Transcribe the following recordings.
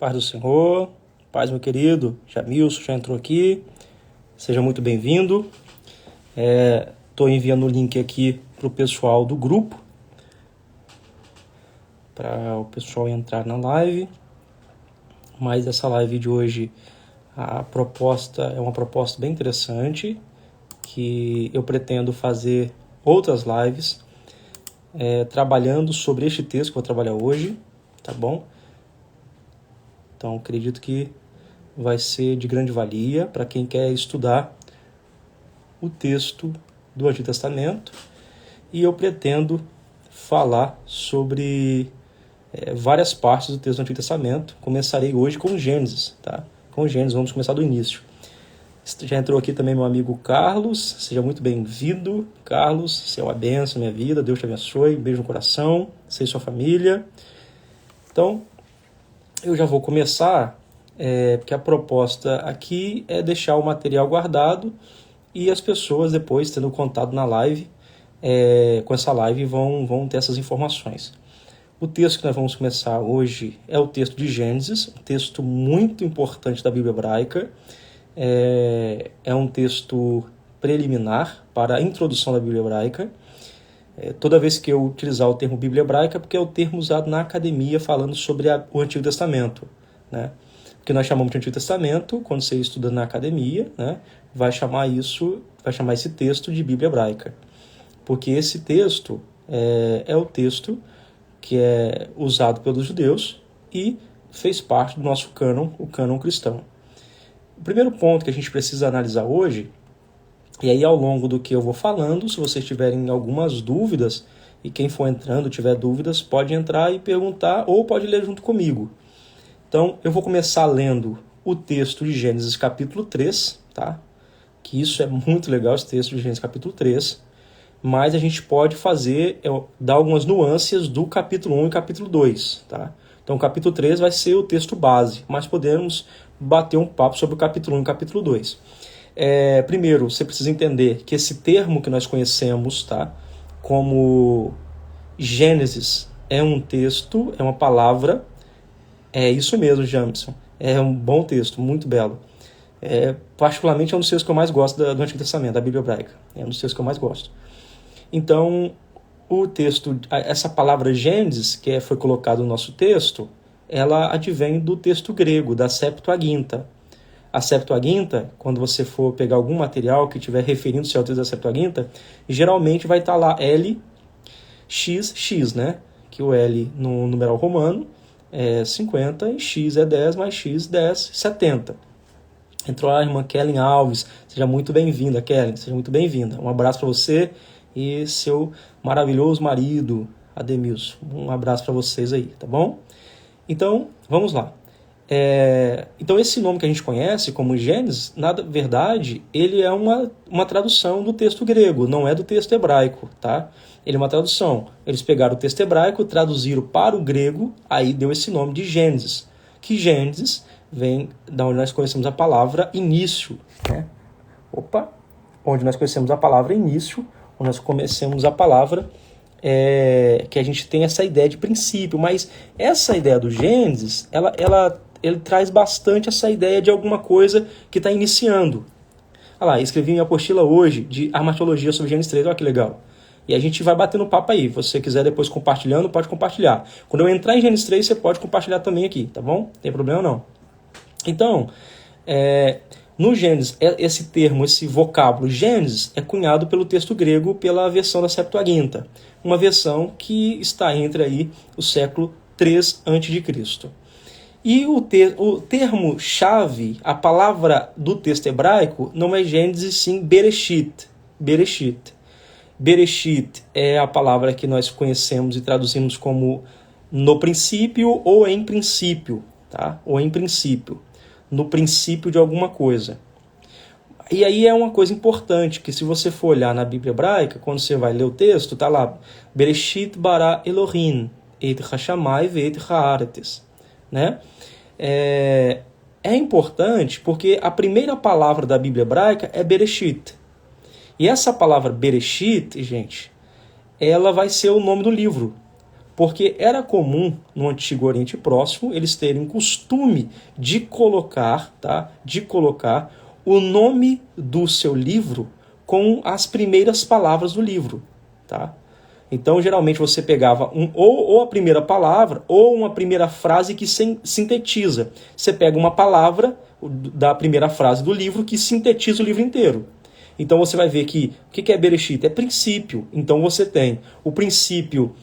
Paz do Senhor, paz, meu querido. Jamilson já entrou aqui, seja muito bem-vindo. Estou enviando o link aqui para o pessoal do grupo, para o pessoal entrar na live. Mas essa live de hoje, a proposta é uma proposta bem interessante, que eu pretendo fazer outras lives trabalhando sobre este texto que eu vou trabalhar hoje, tá bom? Então, acredito que vai ser de grande valia para quem quer estudar o texto do Antigo Testamento. E eu pretendo falar sobre várias partes do texto do Antigo Testamento. Começarei hoje com Gênesis, tá? Com Gênesis, vamos começar do início. Já entrou aqui também meu amigo Carlos, seja muito bem-vindo. Carlos, você é uma bênção na minha vida, Deus te abençoe, um beijo no coração, você e sua família. Então, eu já vou começar, porque a proposta aqui é deixar o material guardado e as pessoas depois, tendo contato na live, com essa live, vão ter essas informações. O texto que nós vamos começar hoje é o texto de Gênesis, um texto muito importante da Bíblia hebraica. É um texto preliminar para a introdução da Bíblia hebraica. Toda vez que eu utilizar o termo Bíblia hebraica, porque é o termo usado na academia falando sobre o Antigo Testamento, né? Porque nós chamamos de Antigo Testamento, quando você estuda na academia, né? Vai chamar esse texto de Bíblia hebraica. Porque esse texto é o texto que é usado pelos judeus e fez parte do nosso cânon, o cânon cristão. O primeiro ponto que a gente precisa analisar hoje, e aí ao longo do que eu vou falando, se vocês tiverem algumas dúvidas, e quem for entrando tiver dúvidas, pode entrar e perguntar, ou pode ler junto comigo. Então, eu vou começar lendo o texto de Gênesis capítulo 3, tá? Que isso é muito legal, esse texto de Gênesis capítulo 3, mas a gente pode dar algumas nuances do capítulo 1 e capítulo 2, tá? Então, o capítulo 3 vai ser o texto base, mas podemos bater um papo sobre o capítulo 1 e o capítulo 2. Primeiro, você precisa entender que esse termo que nós conhecemos, tá, como Gênesis, é um texto, é uma palavra, é isso mesmo, Jamison, é um bom texto, muito belo. Particularmente é um dos textos que eu mais gosto do Antigo Testamento, da Bíblia hebraica, é um dos textos que eu mais gosto. Então, o texto, essa palavra Gênesis, que foi colocada no nosso texto, ela advém do texto grego, da Septuaginta. A Septuaginta, quando você for pegar algum material que estiver referindo-se ao texto da Septuaginta, geralmente vai estar lá LXX, né? Que o L no numeral romano é 50 e X é 10, mais X 10, 70. Entrou a irmã Kellen Alves, seja muito bem-vinda, Kellen, seja muito bem-vinda. Um abraço para você e seu maravilhoso marido, Ademilson. Um abraço para vocês aí, tá bom? Então, vamos lá. Então, esse nome que a gente conhece como Gênesis, na verdade, ele é uma tradução do texto grego, não é do texto hebraico, tá? Ele é uma tradução. Eles pegaram o texto hebraico, traduziram para o grego, aí deu esse nome de Gênesis. Que Gênesis vem da onde nós conhecemos a palavra início, né? Onde nós conhecemos a palavra início, onde nós conhecemos a palavra que a gente tem essa ideia de princípio, mas essa ideia do Gênesis, ele traz bastante essa ideia de alguma coisa que está iniciando. Olha lá, escrevi minha apostila hoje de armatologia sobre Gênesis 3, olha que legal. E a gente vai batendo papo aí, se você quiser depois compartilhando, pode compartilhar. Quando eu entrar em Gênesis 3, você pode compartilhar também aqui, tá bom? Não tem problema não. Então, no Gênesis, esse termo, esse vocábulo Gênesis é cunhado pelo texto grego pela versão da Septuaginta, uma versão que está entre aí o século 3 a.C. E o termo-chave, a palavra do texto hebraico, não é Gênesis, sim Bereshit. Bereshit. Bereshit é a palavra que nós conhecemos e traduzimos como no princípio ou em princípio, tá? Ou em princípio. No princípio de alguma coisa. E aí é uma coisa importante, que se você for olhar na Bíblia hebraica, quando você vai ler o texto, tá lá, Bereshit bara Elohim, et hashamai ve'et haaretz, né? É importante porque a primeira palavra da Bíblia hebraica é Bereshit. E essa palavra Bereshit, gente, ela vai ser o nome do livro. Porque era comum no Antigo Oriente Próximo eles terem costume de colocar, o nome do seu livro com as primeiras palavras do livro, tá? Então, geralmente, você pegava ou a primeira palavra ou uma primeira frase que sintetiza. Você pega uma palavra da primeira frase do livro que sintetiza o livro inteiro. Então, você vai ver que o que é Bereshit? É princípio. Então, você tem o princípio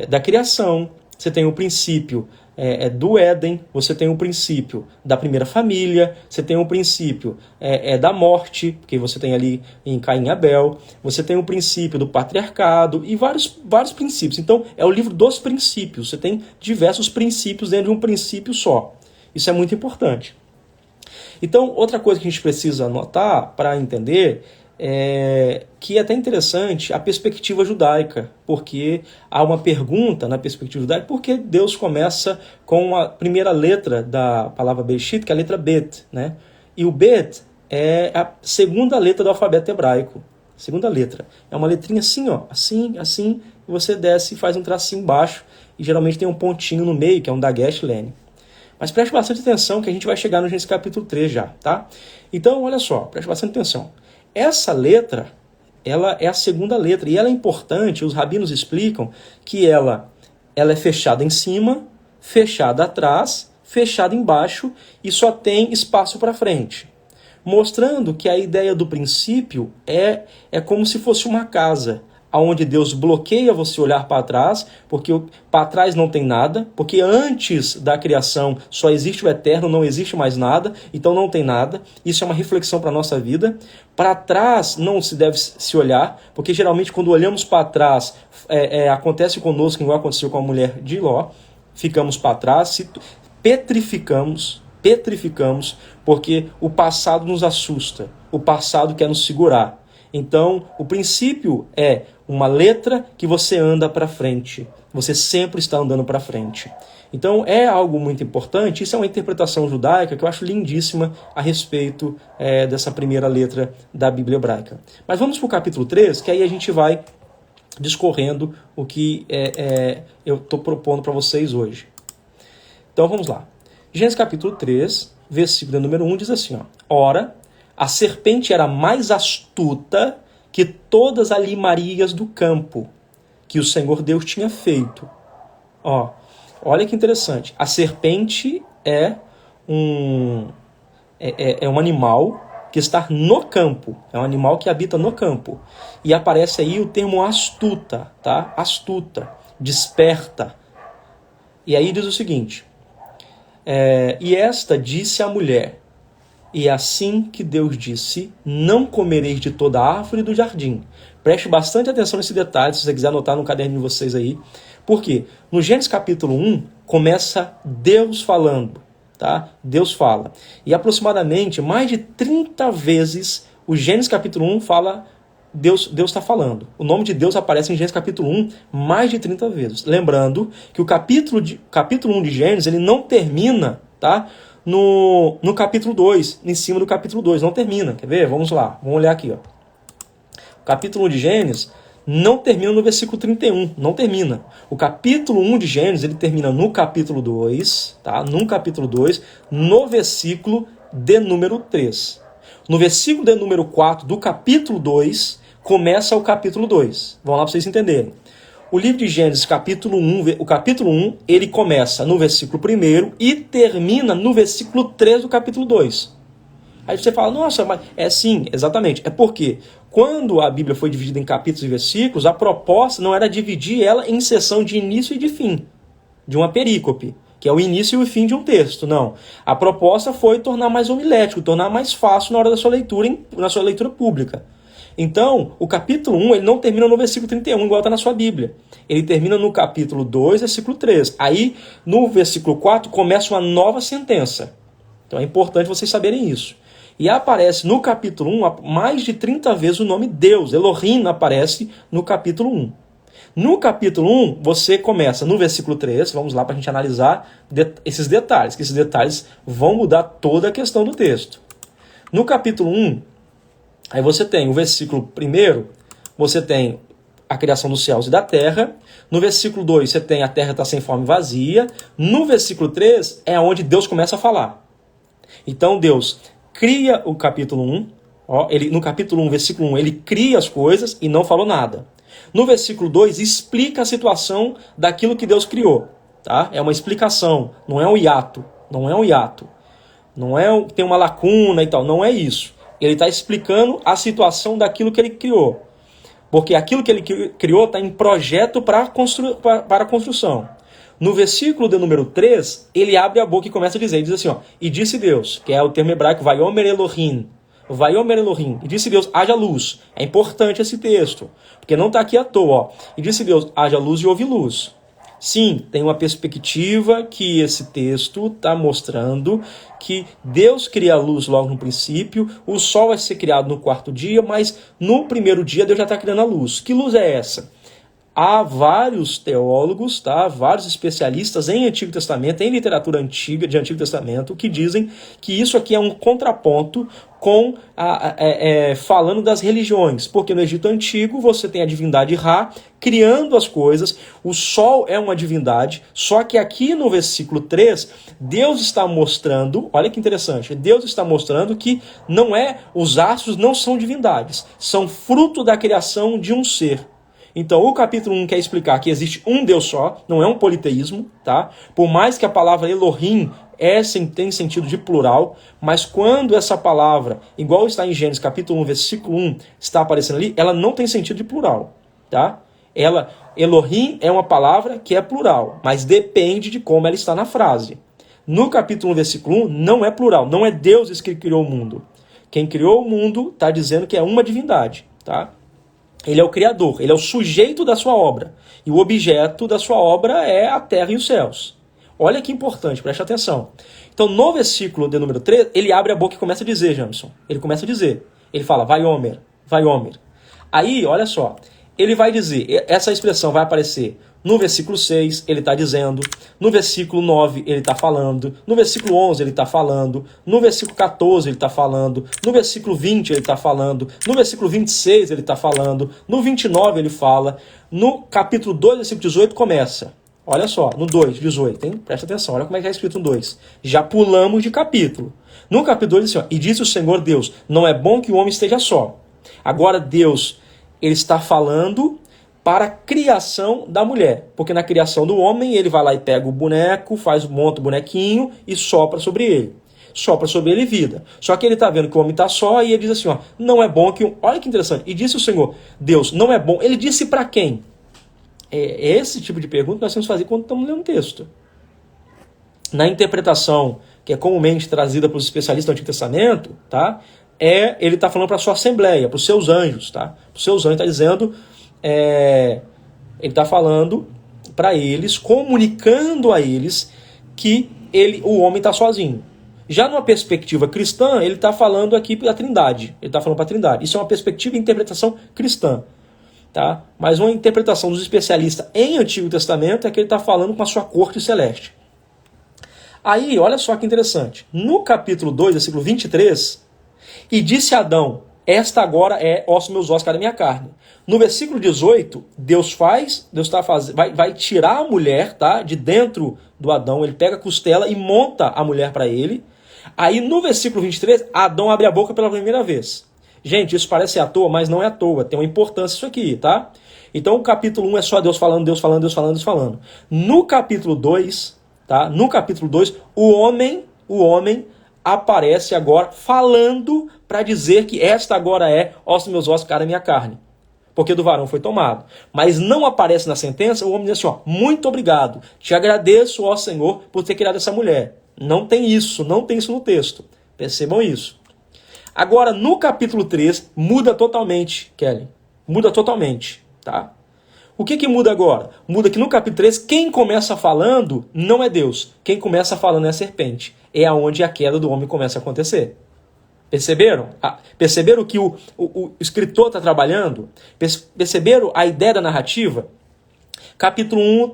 da criação, você tem o princípio do Éden, você tem o princípio da primeira família, você tem o princípio da morte, porque você tem ali em Caim e Abel, você tem o princípio do patriarcado e vários princípios. Então, é o livro dos princípios, você tem diversos princípios dentro de um princípio só. Isso é muito importante. Então, outra coisa que a gente precisa anotar para entender que é até interessante a perspectiva judaica, porque há uma pergunta na perspectiva judaica, por que Deus começa com a primeira letra da palavra Bereshit, que é a letra Bet, né? E o Bet é a segunda letra do alfabeto hebraico. Segunda letra. É uma letrinha assim, ó, assim, e você desce e faz um tracinho baixo, e geralmente tem um pontinho no meio, que é um dagesh lene. Mas preste bastante atenção, que a gente vai chegar no Gênesis capítulo 3 já, tá? Então, olha só, preste bastante atenção. Essa letra, ela é a segunda letra, e ela é importante, os rabinos explicam que ela é fechada em cima, fechada atrás, fechada embaixo, e só tem espaço para frente. Mostrando que a ideia do princípio é como se fosse uma casa, onde Deus bloqueia você olhar para trás, porque para trás não tem nada, porque antes da criação só existe o eterno, não existe mais nada, então não tem nada. Isso é uma reflexão para a nossa vida. Para trás não se deve se olhar, porque geralmente quando olhamos para trás, acontece conosco igual aconteceu com a mulher de Ló, ficamos para trás, petrificamos, porque o passado nos assusta, o passado quer nos segurar. Então, o princípio é uma letra que você anda para frente. Você sempre está andando para frente. Então, é algo muito importante. Isso é uma interpretação judaica que eu acho lindíssima a respeito dessa primeira letra da Bíblia hebraica. Mas vamos para o capítulo 3, que aí a gente vai discorrendo o que eu estou propondo para vocês hoje. Então, vamos lá. Gênesis capítulo 3, versículo número 1, diz assim, ó: Ora, a serpente era mais astuta que todas as limarias do campo que o Senhor Deus tinha feito. Olha que interessante. A serpente é um animal que está no campo. É um animal que habita no campo. E aparece aí o termo astuta, tá? Astuta, desperta. E aí diz o seguinte: e esta disse à mulher: e assim que Deus disse, não comereis de toda a árvore do jardim. Preste bastante atenção nesse detalhe, se você quiser anotar no caderno de vocês aí. Por quê? No Gênesis capítulo 1, começa Deus falando, tá? Deus fala. E aproximadamente mais de 30 vezes o Gênesis capítulo 1 fala, Deus está falando. O nome de Deus aparece em Gênesis capítulo 1 mais de 30 vezes. Lembrando que o capítulo 1 de Gênesis, ele não termina, tá? No capítulo 2, em cima do capítulo 2, não termina. Quer ver? Vamos lá, vamos olhar aqui, ó. O capítulo 1 de Gênesis não termina no versículo 31, não termina. O capítulo 1 de Gênesis, ele termina no capítulo 2, tá? No capítulo 2, no versículo de número 3. No versículo de número 4 do capítulo 2, começa o capítulo 2. Vamos lá para vocês entenderem. O livro de Gênesis, capítulo 1, ele começa no versículo 1 e termina no versículo 3 do capítulo 2. Aí você fala, nossa, mas sim, exatamente. É porque quando a Bíblia foi dividida em capítulos e versículos, a proposta não era dividir ela em seção de início e de fim, de uma perícope, que é o início e o fim de um texto. Não. A proposta foi tornar mais homilético, tornar mais fácil na hora da sua leitura, na sua leitura pública. Então, o capítulo 1, ele não termina no versículo 31, igual está na sua Bíblia. Ele termina no capítulo 2, versículo 3. Aí, no versículo 4, começa uma nova sentença. Então, é importante vocês saberem isso. E aparece no capítulo 1, mais de 30 vezes o nome Deus. Elohim aparece no capítulo 1. No capítulo 1, você começa no versículo 3, vamos lá para a gente analisar esses detalhes, que esses detalhes vão mudar toda a questão do texto. No capítulo 1, aí você tem o versículo 1, você tem a criação dos céus e da terra. No versículo 2 você tem a terra está sem forma e vazia. No versículo 3 é onde Deus começa a falar. Então Deus cria o capítulo 1. No capítulo 1, versículo 1, ele cria as coisas e não falou nada. No versículo 2 explica a situação daquilo que Deus criou. Tá? É uma explicação, não é um hiato. Não é um hiato. Não é tem uma lacuna e tal. Não é isso. Ele está explicando a situação daquilo que ele criou. Porque aquilo que ele criou está em projeto para a construção. No versículo de número 3, ele abre a boca e começa a dizer, ele diz assim, e disse Deus, que é o termo hebraico, Vayomer Elohim, e disse Deus, haja luz. É importante esse texto, porque não está aqui à toa, e disse Deus, haja luz e houve luz. Sim, tem uma perspectiva que esse texto está mostrando que Deus cria a luz logo no princípio, o sol vai ser criado no 4º dia, mas no primeiro dia Deus já está criando a luz. Que luz é essa? Há vários teólogos, tá? Vários especialistas em Antigo Testamento, em literatura antiga, de Antigo Testamento, que dizem que isso aqui é um contraponto com falando das religiões. Porque no Egito Antigo você tem a divindade Ra criando as coisas, o sol é uma divindade, só que aqui no versículo 3, Deus está mostrando, olha que interessante, Deus está mostrando que os astros não são divindades, são fruto da criação de um ser. Então, o capítulo 1 quer explicar que existe um Deus só, não é um politeísmo, tá? Por mais que a palavra Elohim tem sentido de plural, mas quando essa palavra, igual está em Gênesis capítulo 1, versículo 1, está aparecendo ali, ela não tem sentido de plural, tá? Elohim é uma palavra que é plural, mas depende de como ela está na frase. No capítulo 1, versículo 1, não é plural, não é Deus que criou o mundo. Quem criou o mundo está dizendo que é uma divindade, tá? Ele é o criador, ele é o sujeito da sua obra. E o objeto da sua obra é a terra e os céus. Olha que importante, preste atenção. Então, no versículo de número 3, ele abre a boca e começa a dizer, Jamison. Ele começa a dizer. Ele fala, Vayomer, Vayomer. Aí, olha só, ele vai dizer, essa expressão vai aparecer no versículo 6, ele está dizendo, no versículo 9, ele está falando, no versículo 11, ele está falando, no versículo 14, ele está falando, no versículo 20, ele está falando, no versículo 26, ele está falando, no 29, ele fala, no capítulo 2, versículo 18, começa. Olha só, no 2, 18, hein? Presta atenção, olha como é que é escrito no 2. Já pulamos de capítulo. No capítulo 2, diz assim, e disse o Senhor Deus, não é bom que o homem esteja só. Agora Deus, ele está falando para a criação da mulher. Porque na criação do homem, ele vai lá e pega o boneco, monta o bonequinho e sopra sobre ele. Sopra sobre ele vida. Só que ele está vendo que o homem está só e ele diz assim, não é bom que... Olha que interessante. E disse o Senhor, Deus, não é bom. Ele disse para quem? É esse tipo de pergunta que nós temos que fazer quando estamos lendo o texto. Na interpretação, que é comumente trazida pelos especialistas do Antigo Testamento, tá? Ele está falando para a sua assembleia, para os seus anjos. Tá? Para os seus anjos, está dizendo... ele está falando para eles, comunicando a eles que o homem está sozinho. Já numa perspectiva cristã, ele está falando aqui para a Trindade. Ele está falando para a Trindade. Isso é uma perspectiva e interpretação cristã. Tá? Mas uma interpretação dos especialistas em Antigo Testamento é que ele está falando com a sua corte celeste. Aí, olha só que interessante. No capítulo 2, versículo 23, e disse Adão, esta agora é meus ossos, carne minha carne. No versículo 18, Deus vai tirar a mulher, tá, de dentro do Adão, ele pega a costela e monta a mulher para ele. Aí no versículo 23, Adão abre a boca pela primeira vez. Gente, isso parece à toa, mas não é à toa, tem uma importância isso aqui, tá? Então o capítulo 1 é só Deus falando, Deus falando, Deus falando, Deus falando. No capítulo 2, tá? No capítulo 2, o homem aparece agora falando para dizer que esta agora é osso meus ossos, carne minha carne. Porque do varão foi tomado. Mas não aparece na sentença, o homem diz assim, muito obrigado, te agradeço, ó Senhor, por ter criado essa mulher. Não tem isso no texto. Percebam isso. Agora, no capítulo 3, muda totalmente, Kelly. Muda totalmente, tá? O que muda agora? Muda que no capítulo 3, quem começa falando não é Deus. Quem começa falando é a serpente. É aonde a queda do homem começa a acontecer. Perceberam? Perceberam que o escritor está trabalhando? Perceberam a ideia da narrativa? Capítulo 1,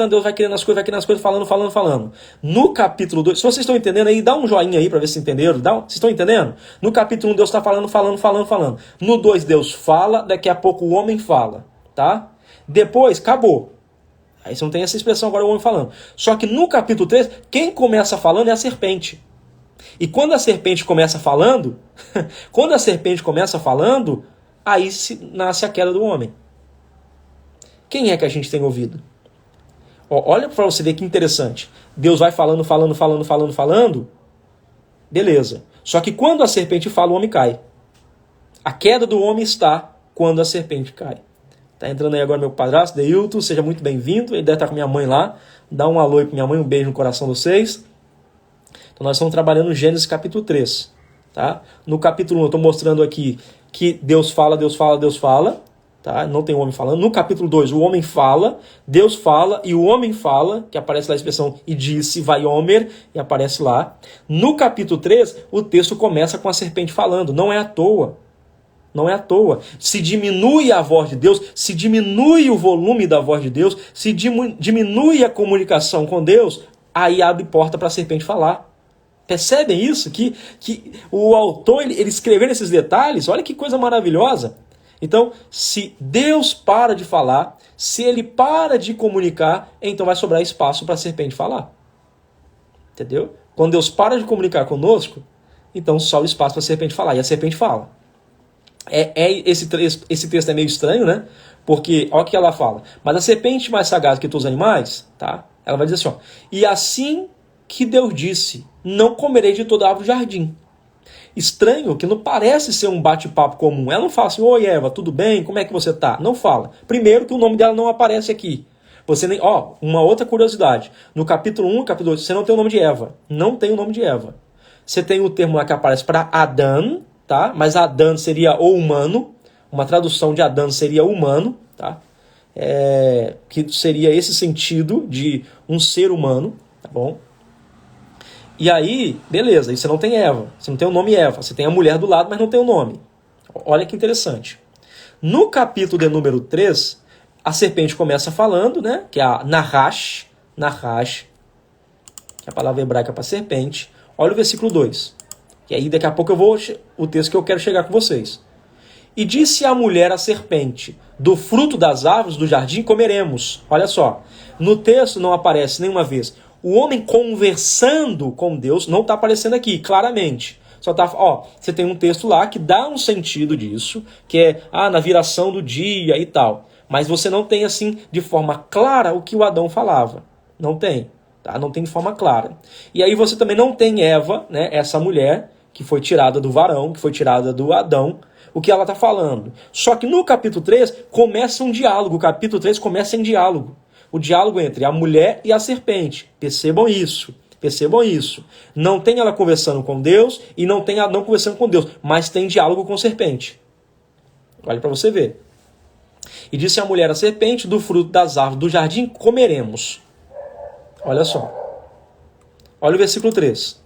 Deus vai criando as coisas, falando. No capítulo 2, se vocês estão entendendo aí, dá um joinha aí para ver se entenderam. Vocês estão entendendo? No capítulo 1, Deus está falando. No 2, Deus fala, daqui a pouco o homem fala. tá? Depois, acabou. Aí você não tem essa expressão agora o homem falando. Só que no capítulo 3, quem começa falando é a serpente. E quando a serpente começa falando, aí nasce a queda do homem. Quem é que a gente tem ouvido? Olha para você ver que interessante. Deus vai falando. Beleza. Só que quando a serpente fala, o homem cai. A queda do homem está quando a serpente cai. Tá entrando aí agora meu padrasto, Deilton, seja muito bem-vindo. Ele deve estar com minha mãe lá. Dá um alô aí pra minha mãe, um beijo no coração de vocês. Então nós estamos trabalhando Gênesis capítulo 3. Tá? No capítulo 1 eu estou mostrando aqui que Deus fala. Tá? Não tem o homem falando. No capítulo 2 o homem fala, Deus fala e o homem fala, que aparece lá a expressão e disse, vai Homer, e aparece lá. No capítulo 3 o texto começa com a serpente falando. Não é à toa. Não é à toa. Se diminui a voz de Deus, se diminui o volume da voz de Deus, se diminui a comunicação com Deus, aí abre porta para a serpente falar. Percebem isso? Que o autor ele escreveu esses detalhes, olha que coisa maravilhosa. Então, se Deus para de falar, se ele para de comunicar, então vai sobrar espaço para a serpente falar. Entendeu? Quando Deus para de comunicar conosco, então sobra espaço para a serpente falar. E a serpente fala. Esse texto é meio estranho, né? Porque, olha o que ela fala. Mas a serpente mais sagaz que todos os animais, tá? Ela vai dizer assim, ó. E assim que Deus disse, não comerei de toda árvore do jardim. Estranho que não parece ser um bate-papo comum. Ela não fala assim, oi Eva, tudo bem? Como é que você tá? Não fala. Primeiro que o nome dela não aparece aqui. Você nem, uma outra curiosidade. No capítulo 1, capítulo 2, você não tem o nome de Eva. Não tem o nome de Eva. Você tem o termo lá que aparece para Adão, tá? Mas Adão seria o humano, uma tradução de Adão seria humano, tá? Que seria esse sentido de um ser humano, tá bom? E aí, beleza, aí você não tem Eva, você não tem o nome Eva, você tem a mulher do lado, mas não tem o nome. Olha que interessante. No capítulo de número 3, a serpente começa falando, né? Que é a Nahash, que é a palavra hebraica para serpente. Olha o versículo 2. E aí daqui a pouco eu vou o texto que eu quero chegar com vocês. E disse a mulher à serpente, do fruto das árvores do jardim comeremos. Olha só, no texto não aparece nenhuma vez o homem conversando com Deus, não está aparecendo aqui, claramente. Só tá, você tem um texto lá que dá um sentido disso, que é na viração do dia e tal. Mas você não tem assim de forma clara o que o Adão falava. Não tem. Tá? Não tem de forma clara. E aí você também não tem Eva, né, essa mulher que foi tirada do varão, que foi tirada do Adão, o que ela está falando. Só que no capítulo 3 começa um diálogo. O capítulo 3 começa em diálogo. O diálogo entre a mulher e a serpente. Percebam isso. Não tem ela conversando com Deus e não tem ela não conversando com Deus, mas tem diálogo com a serpente. Olha para você ver. E disse a mulher à serpente, do fruto das árvores do jardim comeremos. Olha só. Olha o versículo 3.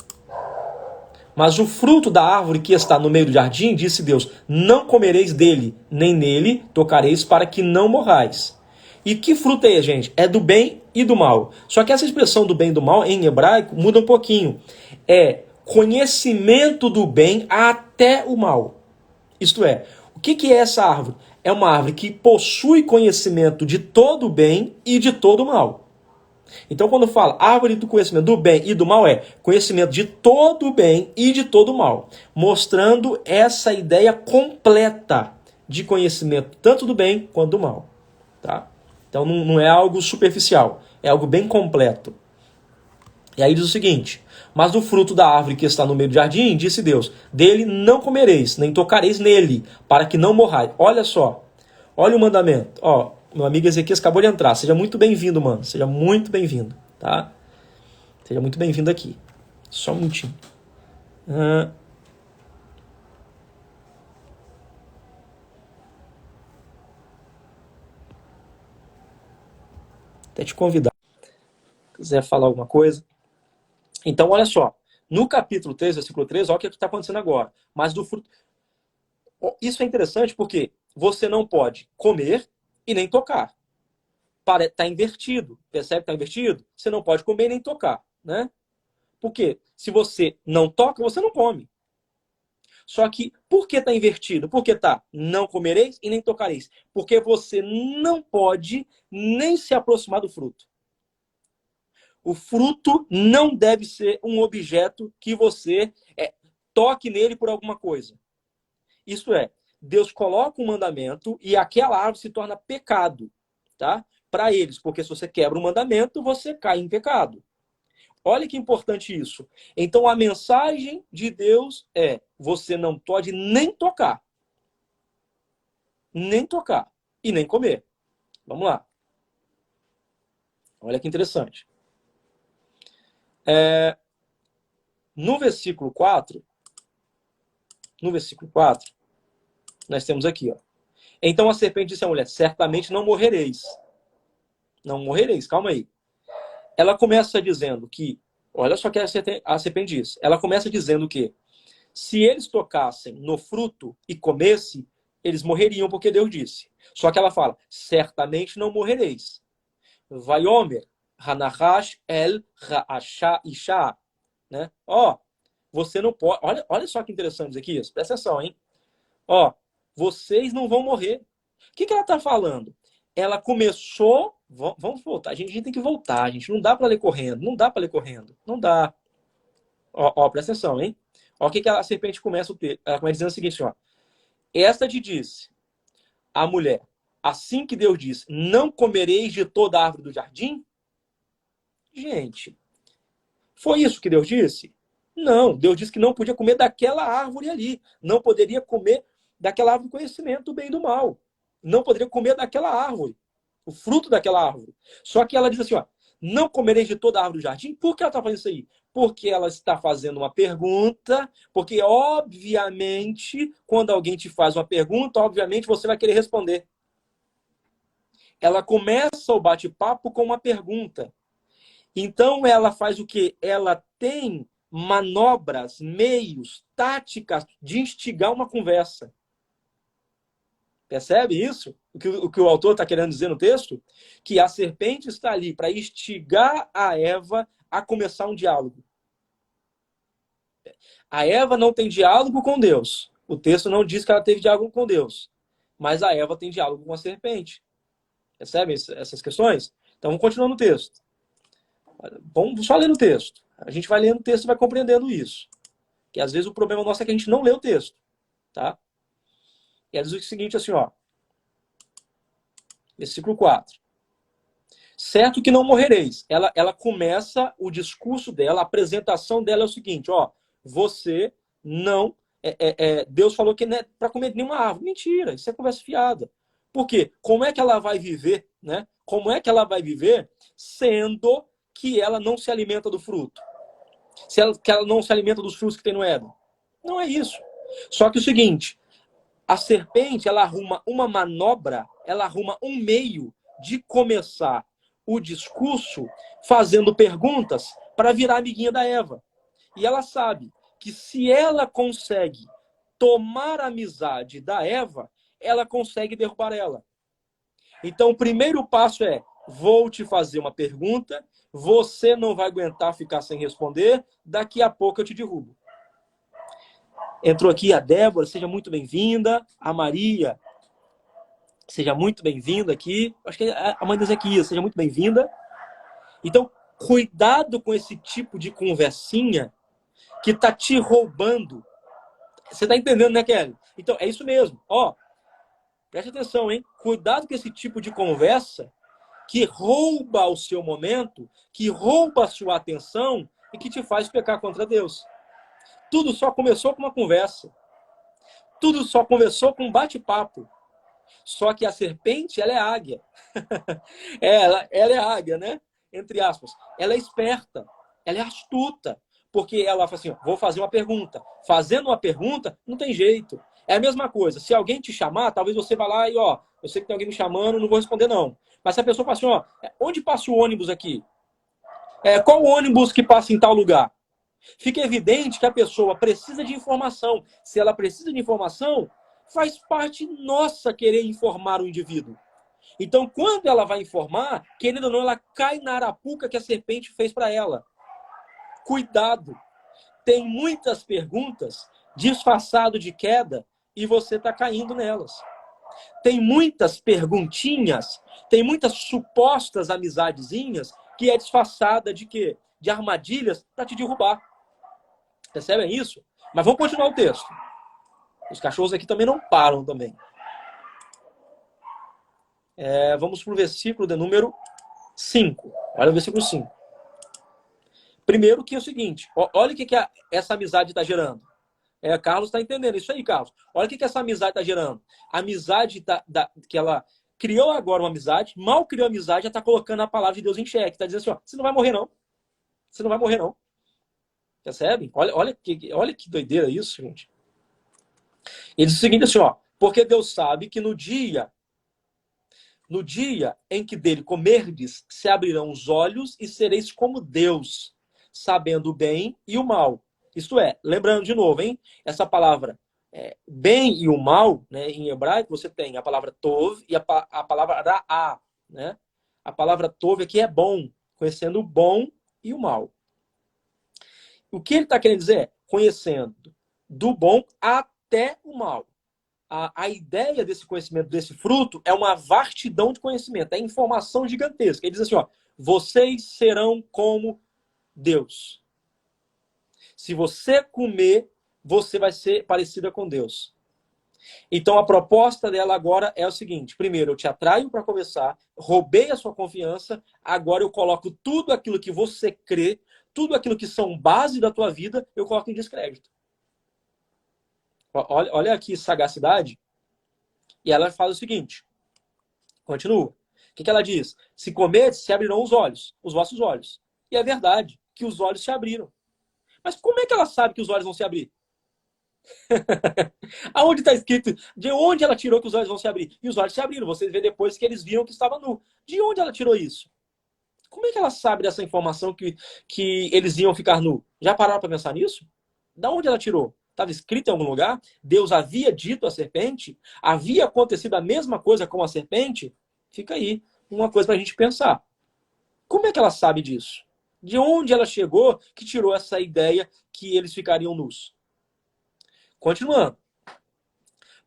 Mas o fruto da árvore que está no meio do jardim, disse Deus, não comereis dele, nem nele tocareis, para que não morrais. E que fruto é, gente? É do bem e do mal. Só que essa expressão do bem e do mal, em hebraico, muda um pouquinho. É conhecimento do bem até o mal. Isto é, o que é essa árvore? É uma árvore que possui conhecimento de todo o bem e de todo o mal. Então, quando fala árvore do conhecimento do bem e do mal, é conhecimento de todo o bem e de todo o mal. Mostrando essa ideia completa de conhecimento tanto do bem quanto do mal. Tá? Então, não é algo superficial. É algo bem completo. E aí diz o seguinte, mas do fruto da árvore que está no meio do jardim, disse Deus, dele não comereis, nem tocareis nele, para que não morrais. Olha só, olha o mandamento. Meu amigo Ezequias acabou de entrar. Seja muito bem-vindo, mano. Seja muito bem-vindo, tá? Seja muito bem-vindo aqui. Só um minutinho. Até te convidar. Se quiser falar alguma coisa. Então, olha só. No capítulo 3, versículo 3, olha o que está acontecendo agora. Mas do fruto... Isso é interessante porque você não pode comer e nem tocar. Está invertido. Percebe que está invertido? Você não pode comer nem tocar, né? Porque se você não toca, você não come. Só que, por que está invertido? Porque tá, não comereis e nem tocareis. Porque você não pode nem se aproximar do fruto. O fruto não deve ser um objeto que você toque nele por alguma coisa. Isso é, Deus coloca um mandamento e aquela árvore se torna pecado, tá? Para eles, porque se você quebra o mandamento, você cai em pecado. Olha que importante isso. Então a mensagem de Deus é: você não pode nem tocar e nem comer. Vamos lá. Olha que interessante. No versículo 4, nós temos aqui, ó. Então a serpente disse à mulher: certamente não morrereis. Não morrereis, calma aí. Ela começa dizendo que, olha só que a serpente diz. Ela começa dizendo que se eles tocassem no fruto e comessem, eles morreriam, porque Deus disse. Só que ela fala: certamente não morrereis. Vaiomer, Hanahash el Ra'asha Isha. Né? Ó, você não pode. Olha só que interessante isso aqui, presta atenção, hein? Ó, vocês não vão morrer. O que ela está falando? Ela começou. Vamos voltar. A gente tem que voltar, gente. Não dá para ler correndo. Não dá para ler correndo. Não dá. Ó, presta atenção, hein? Ó, o que a serpente começa o texto. Ela começa dizendo o seguinte, ó. Esta te disse, a mulher, assim que Deus disse, não comereis de toda a árvore do jardim? Gente, foi isso que Deus disse? Não, Deus disse que não podia comer daquela árvore ali. Não poderia comer daquela árvore do conhecimento do bem e do mal. Não poderia comer daquela árvore, o fruto daquela árvore. Só que ela diz assim, ó, não comereis de toda a árvore do jardim? Por que ela está fazendo isso aí? Porque ela está fazendo uma pergunta, porque, obviamente, quando alguém te faz uma pergunta, obviamente você vai querer responder. Ela começa o bate-papo com uma pergunta. Então, ela faz o quê? Ela tem manobras, meios, táticas de instigar uma conversa. Percebe isso? O que o autor está querendo dizer no texto? Que a serpente está ali para instigar a Eva a começar um diálogo. A Eva não tem diálogo com Deus. O texto não diz que ela teve diálogo com Deus. Mas a Eva tem diálogo com a serpente. Percebe essas questões? Então, vamos continuar no texto. Vamos só ler o texto. A gente vai lendo o texto e vai compreendendo isso. Que às vezes o problema nosso é que a gente não lê o texto. Tá? E ela diz o seguinte assim, ó. Versículo 4. Certo que não morrereis. Ela começa o discurso dela, a apresentação dela é o seguinte, ó. Você não... Deus falou que não é para comer nenhuma árvore. Mentira, isso é conversa fiada. Por quê? Como é que ela vai viver, né? Como é que ela vai viver sendo que ela não se alimenta do fruto? Que ela não se alimenta dos frutos que tem no Éden? Não é isso. Só que o seguinte, a serpente, ela arruma uma manobra, ela arruma um meio de começar o discurso fazendo perguntas para virar amiguinha da Eva. E ela sabe que se ela consegue tomar a amizade da Eva, ela consegue derrubar ela. Então, o primeiro passo é: vou te fazer uma pergunta, você não vai aguentar ficar sem responder, daqui a pouco eu te derrubo. Entrou aqui a Débora, seja muito bem-vinda. A Maria, seja muito bem-vinda aqui. Acho que é a mãe da Ezequias, seja muito bem-vinda. Então, cuidado com esse tipo de conversinha que tá te roubando. Você tá entendendo, né, Kelly? Então, é isso mesmo. Ó, preste atenção, hein? Cuidado com esse tipo de conversa que rouba o seu momento, que rouba a sua atenção e que te faz pecar contra Deus. Tudo só começou com uma conversa. Tudo só começou com um bate-papo. Só que a serpente, ela é águia. ela é águia, né? Entre aspas. Ela é esperta. Ela é astuta. Porque ela fala assim, vou fazer uma pergunta. Fazendo uma pergunta, não tem jeito. É a mesma coisa. Se alguém te chamar, talvez você vá lá e, ó, eu sei que tem alguém me chamando, não vou responder não. Mas se a pessoa fala assim, ó, onde passa o ônibus aqui? Qual o ônibus que passa em tal lugar? Fica evidente que a pessoa precisa de informação. Se ela precisa de informação, faz parte nossa querer informar o indivíduo. Então, quando ela vai informar, querendo ou não, ela cai na arapuca que a serpente fez para ela. Cuidado. Tem muitas perguntas disfarçado de queda e você está caindo nelas. Tem muitas perguntinhas, tem muitas supostas amizadezinhas que é disfarçada de quê? De armadilhas para te derrubar. Percebem isso? Mas vamos continuar o texto. Os cachorros aqui também não param também. Vamos para o versículo de número 5. Olha o versículo 5. Primeiro que é o seguinte, olha o que essa amizade está gerando. Carlos está entendendo isso aí, Carlos. Olha o que essa amizade está gerando. A amizade que ela criou agora uma amizade, mal criou a amizade, já está colocando a palavra de Deus em xeque. Está dizendo assim, ó, você não vai morrer não. Você não vai morrer não. Percebe? Olha que doideira isso, gente. Ele diz o seguinte assim, ó, porque Deus sabe que no dia em que dele comerdes, se abrirão os olhos e sereis como Deus, sabendo o bem e o mal. Isto é, lembrando de novo, hein? Essa palavra bem e o mal, né, em hebraico, você tem a palavra tov e a palavra ra'a, né? A palavra tov aqui é bom, conhecendo o bom e o mal. O que ele está querendo dizer é conhecendo do bom até o mal. A ideia desse conhecimento, desse fruto, é uma vastidão de conhecimento, é informação gigantesca. Ele diz assim, ó, vocês serão como Deus. Se você comer, você vai ser parecida com Deus. Então a proposta dela agora é o seguinte, primeiro, eu te atraio para conversar, roubei a sua confiança, agora eu coloco tudo aquilo que você crê, tudo aquilo que são base da tua vida, eu coloco em descrédito. Olha aqui sagacidade. E ela fala o seguinte, continua. O que ela diz? Se comerdes, se abrirão os olhos, os vossos olhos. E é verdade que os olhos se abriram. Mas como é que ela sabe que os olhos vão se abrir? Aonde está escrito? De onde ela tirou que os olhos vão se abrir? E os olhos se abriram. Vocês vê depois que eles viram que estava nu. De onde ela tirou isso? Como é que ela sabe dessa informação que eles iam ficar nu? Já pararam para pensar nisso? Da onde ela tirou? Estava escrito em algum lugar? Deus havia dito à serpente? Havia acontecido a mesma coisa com a serpente? Fica aí uma coisa para a gente pensar. Como é que ela sabe disso? De onde ela chegou que tirou essa ideia que eles ficariam nus? Continuando.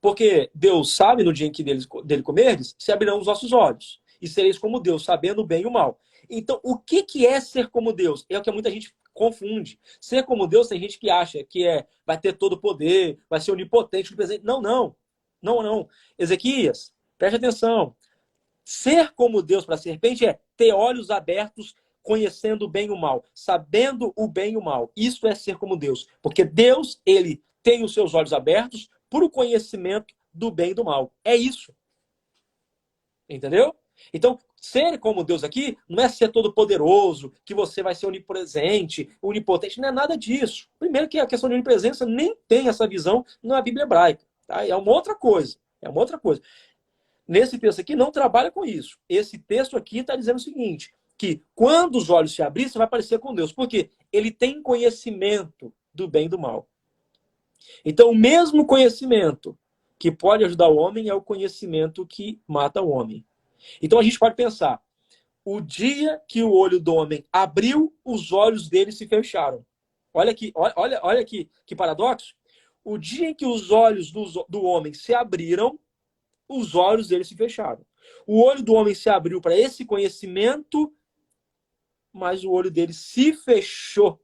Porque Deus sabe no dia em que dele comerdes, se abrirão os vossos olhos. E sereis como Deus, sabendo o bem e o mal. Então, o que é ser como Deus? É o que muita gente confunde. Ser como Deus, tem gente que acha que vai ter todo o poder, vai ser onipotente, onipresente. Não, não. Não, não. Ezequias, preste atenção. Ser como Deus para a serpente é ter olhos abertos, conhecendo o bem e o mal, sabendo o bem e o mal. Isso é ser como Deus. Porque Deus, ele tem os seus olhos abertos para o conhecimento do bem e do mal. É isso. Entendeu? Então, ser como Deus aqui não é ser todo poderoso, que você vai ser onipresente, onipotente, não é nada disso. Primeiro que a questão de onipresença nem tem essa visão na Bíblia hebraica. Tá? É uma outra coisa. É uma outra coisa. Nesse texto aqui não trabalha com isso. Esse texto aqui está dizendo o seguinte, que quando os olhos se abrirem, você vai parecer com Deus. Por quê? Ele tem conhecimento do bem e do mal. Então, o mesmo conhecimento que pode ajudar o homem é o conhecimento que mata o homem. Então, a gente pode pensar, o dia que o olho do homem abriu, os olhos dele se fecharam. Olha aqui, olha aqui, que paradoxo. O dia em que os olhos do homem se abriram, os olhos dele se fecharam. O olho do homem se abriu para esse conhecimento, mas o olho dele se fechou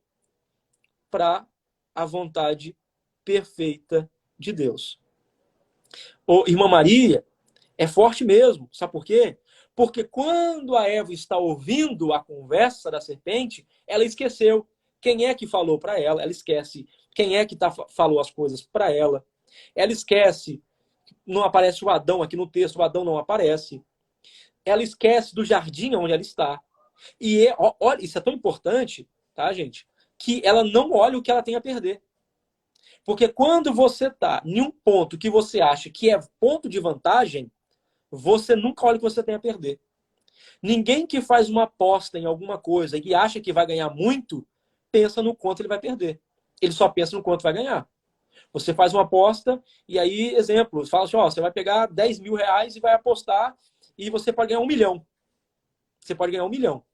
para a vontade perfeita de Deus. Irmã Maria é forte mesmo. Sabe por quê? Porque quando a Eva está ouvindo a conversa da serpente, ela esqueceu quem é que falou para ela. Ela esquece quem é que falou as coisas para ela. Ela esquece, não aparece o Adão aqui no texto, o Adão não aparece. Ela esquece do jardim onde ela está. E olha, isso é tão importante, tá, gente? Que ela não olha o que ela tem a perder. Porque quando você está em um ponto que você acha que é ponto de vantagem, você nunca olha o que você tem a perder. Ninguém que faz uma aposta em alguma coisa e acha que vai ganhar muito, pensa no quanto ele vai perder. Ele só pensa no quanto vai ganhar. Você faz uma aposta e aí, exemplo, fala assim, ó, você vai pegar 10 mil reais e vai apostar e você pode ganhar 1 milhão. Você pode ganhar 1 milhão.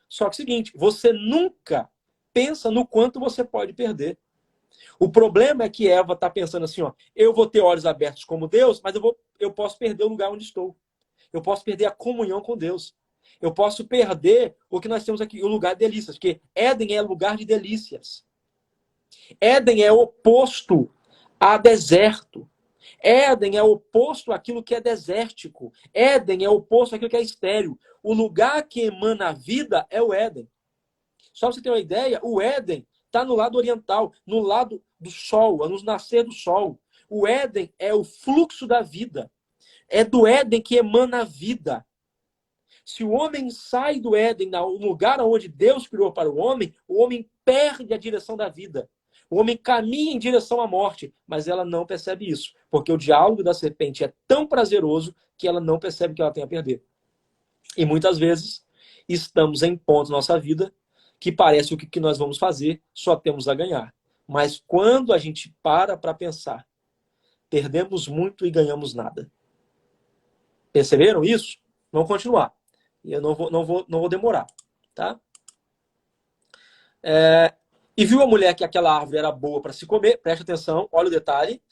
Só que é o seguinte, você nunca pensa no quanto você pode perder. O problema é que Eva está pensando assim, ó, eu vou ter olhos abertos como Deus, mas eu posso perder o lugar onde estou. Eu posso perder a comunhão com Deus. Eu posso perder o que nós temos aqui, o lugar de delícias, porque Éden é lugar de delícias. Éden é oposto a deserto. Éden é oposto àquilo que é desértico. Éden é oposto àquilo que é estéril. O lugar que emana a vida é o Éden. Só para você ter uma ideia, o Éden está no lado oriental, no lado do sol, no nascer do sol. O Éden é o fluxo da vida. É do Éden que emana a vida. Se o homem sai do Éden, no lugar onde Deus criou para o homem perde a direção da vida. O homem caminha em direção à morte, mas ela não percebe isso, porque o diálogo da serpente é tão prazeroso que ela não percebe que ela tem a perder. E muitas vezes estamos em pontos na nossa vida que parece o que nós vamos fazer, só temos a ganhar. Mas quando a gente para pensar, perdemos muito e ganhamos nada. Perceberam isso? Vamos continuar. Eu não vou demorar, tá? E viu a mulher que aquela árvore era boa para se comer, preste atenção, olha o detalhe.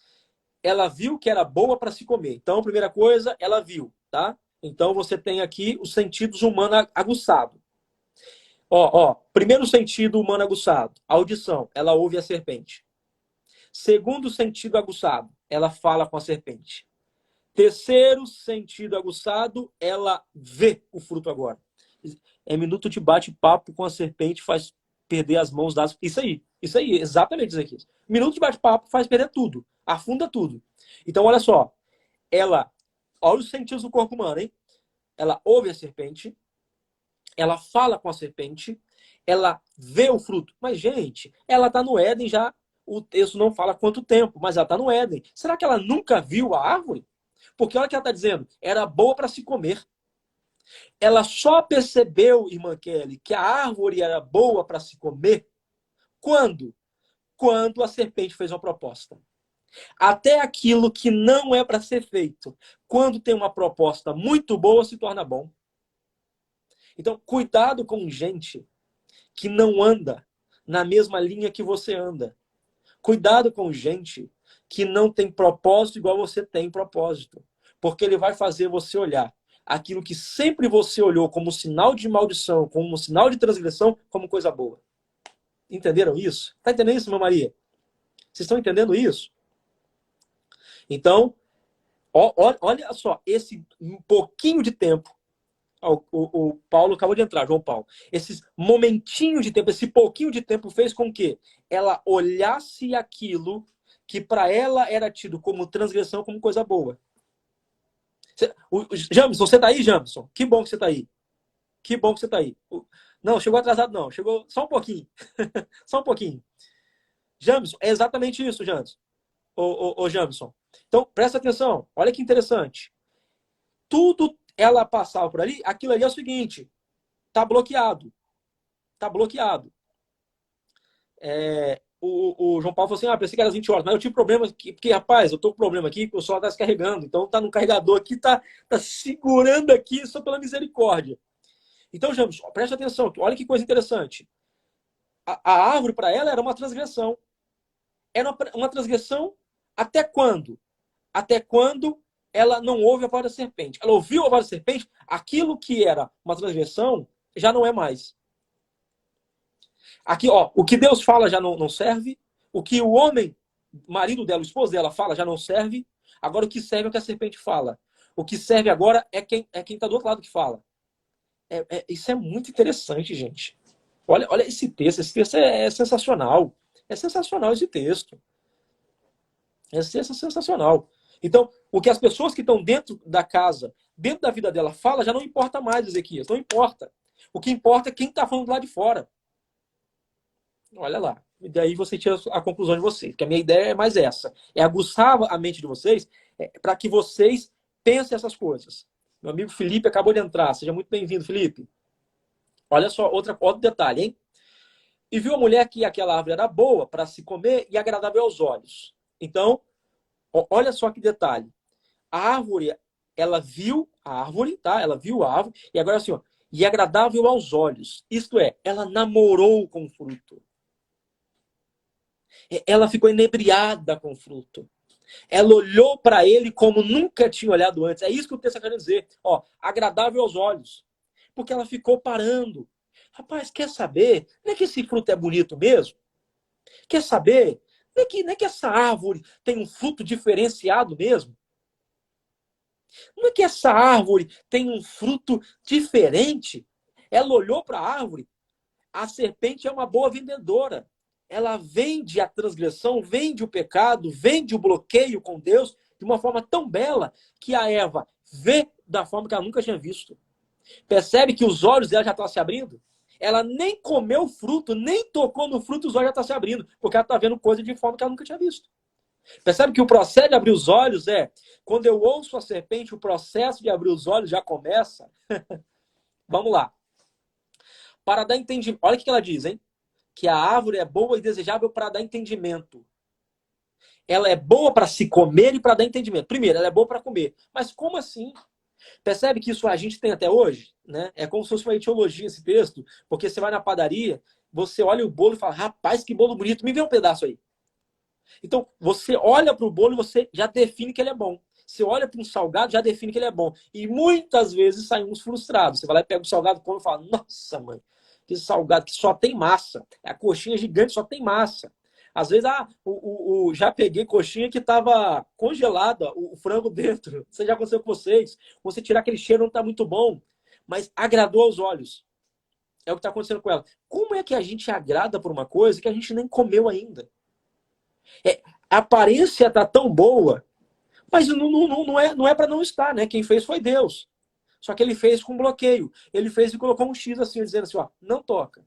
Ela viu que era boa para se comer. Então, primeira coisa, ela viu, tá? Então, você tem aqui os sentidos humanos aguçados. Primeiro sentido humano aguçado, a audição, ela ouve a serpente. Segundo sentido aguçado, ela fala com a serpente. Terceiro sentido aguçado, ela vê o fruto agora. É minuto de bate-papo com a serpente, faz perder as mãos das... Isso aí, exatamente isso aqui. Minuto de bate-papo faz perder tudo, afunda tudo. Então, olha só, olha os sentidos do corpo humano, hein? Ela ouve a serpente, ela fala com a serpente, ela vê o fruto. Mas, gente, ela está no Éden já, o texto não fala quanto tempo, mas ela está no Éden. Será que ela nunca viu a árvore? Porque olha o que ela está dizendo, era boa para se comer. Ela só percebeu, irmã Kelly, que a árvore era boa para se comer quando? Quando a serpente fez uma proposta. Até aquilo que não é para ser feito, quando tem uma proposta muito boa, se torna bom. Então, cuidado com gente que não anda na mesma linha que você anda. Cuidado com gente que não tem propósito igual você tem propósito. Porque ele vai fazer você olhar aquilo que sempre você olhou como sinal de maldição, como sinal de transgressão, como coisa boa. Entenderam isso? Está entendendo isso, irmã Maria? Vocês estão entendendo isso? Então, olha só, esse pouquinho de tempo, o Paulo acabou de entrar, João Paulo, esses momentinhos de tempo, esse pouquinho de tempo fez com que ela olhasse aquilo que para ela era tido como transgressão, como coisa boa. Jamison, você tá aí, Jamison? Que bom que você tá aí. Que bom que você tá aí. Não, chegou atrasado não, chegou só um pouquinho. Só um pouquinho. Jamison, é exatamente isso, Jamison. Ô Jamison. Então, presta atenção. Olha que interessante. Tudo ela passava por ali, aquilo ali é o seguinte, tá bloqueado. Tá bloqueado. O João Paulo falou assim, pensei que era 20 horas, mas eu tive problema aqui, porque, rapaz, eu tô com problema aqui, o celular tá descarregando, então tá no carregador aqui, tá segurando aqui, só pela misericórdia. Então, James, preste atenção, olha que coisa interessante. A árvore, para ela, era uma transgressão. Era uma transgressão até quando? Até quando ela não ouve a voz da serpente. Ela ouviu a voz da serpente, aquilo que era uma transgressão já não é mais. Aqui, o que Deus fala já não serve. O que o homem, marido dela, o esposo dela fala já não serve. Agora o que serve é o que a serpente fala. O que serve agora é quem está do outro lado que fala. Isso é muito interessante, gente. Olha esse texto. Esse texto é sensacional. É sensacional esse texto. É sensacional. Então, o que as pessoas que estão dentro da casa, dentro da vida dela, fala já não importa mais, Ezequias. Não importa. O que importa é quem está falando do lado de fora. Olha lá. E daí você tira a conclusão de vocês. Que a minha ideia é mais essa. É aguçar a mente de vocês para que vocês pensem essas coisas. Meu amigo Felipe acabou de entrar. Seja muito bem-vindo, Felipe. Olha só, outro detalhe, hein? E viu a mulher que aquela árvore era boa para se comer e agradável aos olhos. Então, olha só que detalhe. A árvore, ela viu a árvore, tá? Ela viu a árvore. E agora assim, e agradável aos olhos. Isto é, ela namorou com o fruto. Ela ficou inebriada com o fruto. Ela olhou para ele como nunca tinha olhado antes. É isso que o texto está querendo dizer. Ó, agradável aos olhos. Porque ela ficou parando. Rapaz, quer saber? Não é que esse fruto é bonito mesmo? Quer saber? Não é que essa árvore tem um fruto diferenciado mesmo? Não é que essa árvore tem um fruto diferente? Ela olhou para a árvore. A serpente é uma boa vendedora. Ela vende a transgressão, vende o pecado, vende o bloqueio com Deus de uma forma tão bela que a Eva vê da forma que ela nunca tinha visto. Percebe que os olhos dela já estão se abrindo? Ela nem comeu o fruto, nem tocou no fruto, os olhos já estão se abrindo, porque ela está vendo coisa de forma que ela nunca tinha visto. Percebe que o processo de abrir os olhos quando eu ouço a serpente, o processo de abrir os olhos já começa. Vamos lá. Para dar entendimento. Olha o que ela diz, hein? Que a árvore é boa e desejável para dar entendimento. Ela é boa para se comer e para dar entendimento. Primeiro, ela é boa para comer. Mas como assim? Percebe que isso a gente tem até hoje? Né? É como se fosse uma etiologia esse texto, porque você vai na padaria, você olha o bolo e fala, rapaz, que bolo bonito, me vê um pedaço aí. Então, você olha para o bolo e você já define que ele é bom. Você olha para um salgado, já define que ele é bom. E muitas vezes saímos frustrados. Você vai lá e pega o salgado, come e fala, nossa, mãe, que salgado que só tem massa. A coxinha gigante só tem massa. Às vezes, já peguei coxinha que estava congelada, o frango dentro. Isso já aconteceu com vocês. Você tirar aquele cheiro não está muito bom, mas agradou aos olhos. É o que está acontecendo com ela. Como é que a gente agrada por uma coisa que a gente nem comeu ainda? A aparência está tão boa, mas não é para não estar, né? Quem fez foi Deus. Só que ele fez com bloqueio. Ele fez e colocou um X assim, dizendo assim, ó, não toca.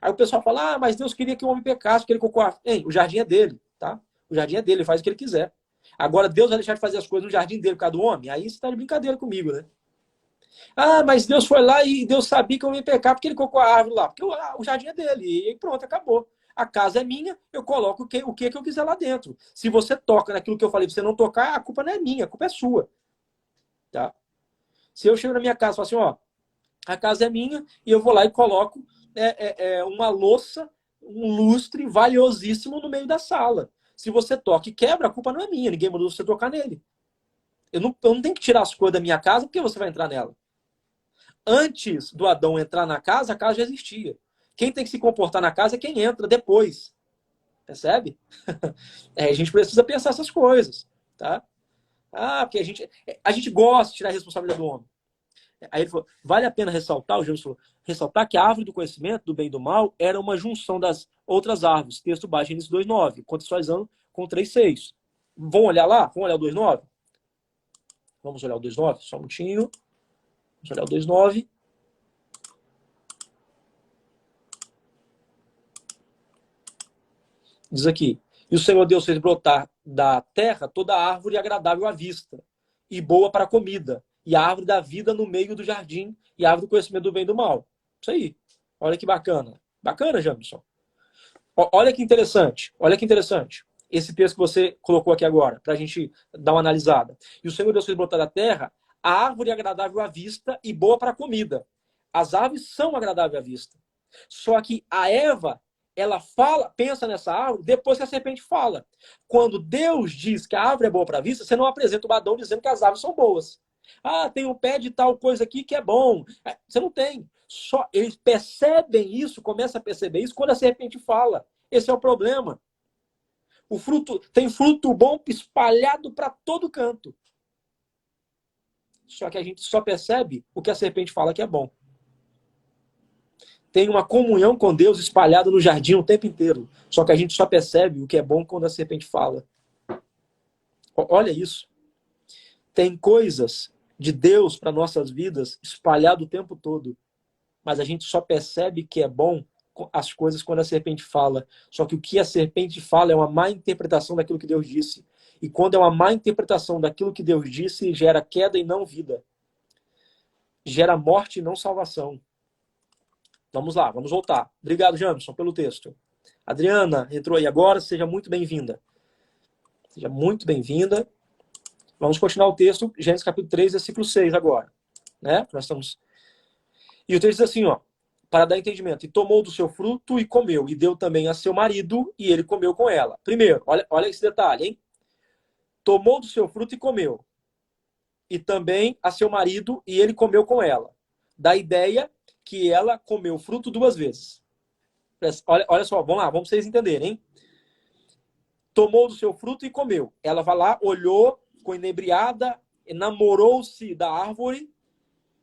Aí o pessoal fala, mas Deus queria que o homem pecasse, porque ele colocou... O jardim é dele, tá? O jardim é dele, ele faz o que ele quiser. Agora, Deus vai deixar de fazer as coisas no jardim dele por causa do homem? Aí você está de brincadeira comigo, né? Mas Deus foi lá e Deus sabia que eu ia pecar porque ele colocou a árvore lá. Porque o jardim é dele. E pronto, acabou. A casa é minha, eu coloco o que eu quiser lá dentro. Se você toca naquilo que eu falei pra você não tocar, a culpa não é minha, a culpa é sua. Tá? Se eu chego na minha casa e falo assim, ó, a casa é minha, e eu vou lá e coloco uma louça, um lustre valiosíssimo no meio da sala. Se você toca e quebra, a culpa não é minha, ninguém mandou você tocar nele. Eu não tenho que tirar as coisas da minha casa porque você vai entrar nela. Antes do Adão entrar na casa, a casa já existia. Quem tem que se comportar na casa é quem entra depois. Percebe? A gente precisa pensar essas coisas. Tá? Porque a gente gosta de tirar a responsabilidade do homem. Aí ele falou, vale a pena ressaltar, o James falou, ressaltar que a árvore do conhecimento do bem e do mal era uma junção das outras árvores. Texto baixo, Gênesis 2,9, contextualizando com 3,6. Vamos olhar lá? Vamos olhar o 2,9? Vamos olhar o 2,9? Só um minutinho. Vamos olhar o 2,9. Diz aqui, e o Senhor Deus fez brotar da terra toda árvore agradável à vista e boa para a comida, e a árvore da vida no meio do jardim, e a árvore do conhecimento do bem e do mal. Isso aí. Olha que bacana. Bacana, Jamison. Olha que interessante. Olha que interessante. Esse texto que você colocou aqui agora, para a gente dar uma analisada. E o Senhor Deus fez brotar da terra a árvore agradável à vista e boa para a comida. As aves são agradáveis à vista. Só que a Eva, ela pensa nessa árvore depois que a serpente fala. Quando Deus diz que a árvore é boa para a vista, você não apresenta o Adão dizendo que as árvores são boas. Tem um pé de tal coisa aqui que é bom. Você não tem. Só eles percebem isso, começam a perceber isso quando a serpente fala. Esse é o problema. Tem fruto bom espalhado para todo canto. Só que a gente só percebe o que a serpente fala que é bom. Tem uma comunhão com Deus espalhada no jardim o tempo inteiro. Só que a gente só percebe o que é bom quando a serpente fala. Olha isso. Tem coisas de Deus para nossas vidas espalhado o tempo todo. Mas a gente só percebe que é bom as coisas quando a serpente fala. Só que o que a serpente fala é uma má interpretação daquilo que Deus disse. E quando é uma má interpretação daquilo que Deus disse, gera queda e não vida. Gera morte e não salvação. Vamos lá, vamos voltar. Obrigado, Jamison, pelo texto. Adriana entrou aí agora, seja muito bem-vinda. Seja muito bem-vinda. Vamos continuar o texto, Gênesis capítulo 3, versículo 6 agora. Né? Nós estamos... E o texto diz assim, ó. para dar entendimento. E tomou do seu fruto e comeu. E deu também a seu marido e ele comeu com ela. Primeiro, olha esse detalhe, hein? Tomou do seu fruto e comeu. E também a seu marido e ele comeu com ela. Da ideia que ela comeu o fruto 2 vezes. Olha só, vamos lá, vamos vocês entenderem, hein? Tomou do seu fruto e comeu. Ela vai lá, olhou, ficou inebriada, namorou-se da árvore,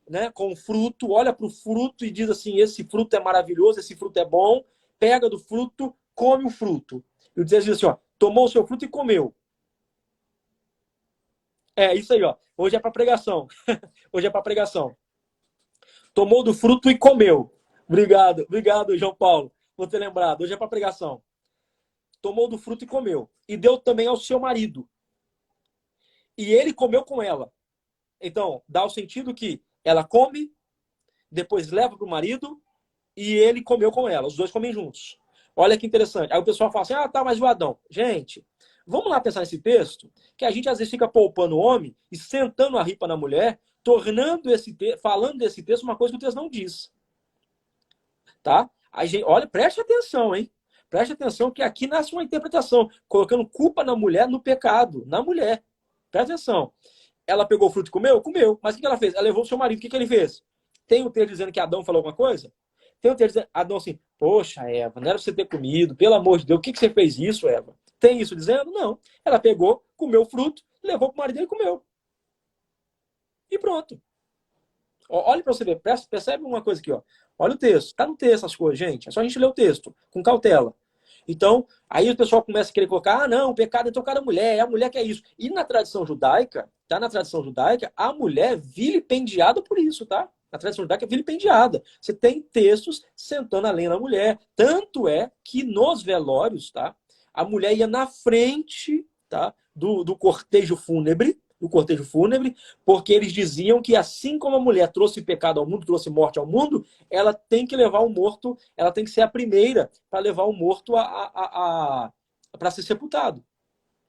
né, com o fruto, olha para o fruto e diz assim, esse fruto é maravilhoso, esse fruto é bom, pega do fruto, come o fruto. E o texto diz assim, ó, tomou o seu fruto e comeu. É isso aí, ó. Hoje é para pregação. Hoje é para pregação. Tomou do fruto e comeu. Obrigado, João Paulo, por ter lembrado. Hoje é para pregação. Tomou do fruto e comeu. E deu também ao seu marido. E ele comeu com ela. Então, dá o sentido que ela come, depois leva para o marido e ele comeu com ela. Os dois comem juntos. Olha que interessante. Aí o pessoal fala assim, tá, mas o Adão. Gente, vamos lá pensar nesse texto, que a gente às vezes fica poupando o homem e sentando a ripa na mulher, tornando falando desse texto uma coisa que o texto não diz. Tá? A gente, olha, preste atenção, hein? Preste atenção que aqui nasce uma interpretação, colocando culpa na mulher no pecado, na mulher. Preste atenção. Ela pegou o fruto e comeu? Comeu. Mas o que ela fez? Ela levou o seu marido. O que ele fez? Tem o texto dizendo que Adão falou alguma coisa? Tem o texto dizendo, Adão assim, poxa, Eva, não era pra você ter comido, pelo amor de Deus, o que você fez isso, Eva? Tem isso dizendo? Não. Ela pegou, comeu o fruto, levou pro marido e comeu. E pronto. Olha para você ver, percebe uma coisa aqui, ó. Olha o texto. Tá no texto as coisas, gente. É só a gente ler o texto, com cautela. Então, aí o pessoal começa a querer colocar, não, o pecado é tocar a mulher, é a mulher que é isso. E na tradição judaica, tá? Na tradição judaica, a mulher é vilipendiada por isso, tá? Na tradição judaica é vilipendiada. Você tem textos sentando a lenha na mulher. Tanto é que nos velórios, tá? A mulher ia na frente, tá? Do cortejo fúnebre, porque eles diziam que assim como a mulher trouxe pecado ao mundo, trouxe morte ao mundo, ela tem que levar o morto, ela tem que ser a primeira para levar o morto para ser sepultado.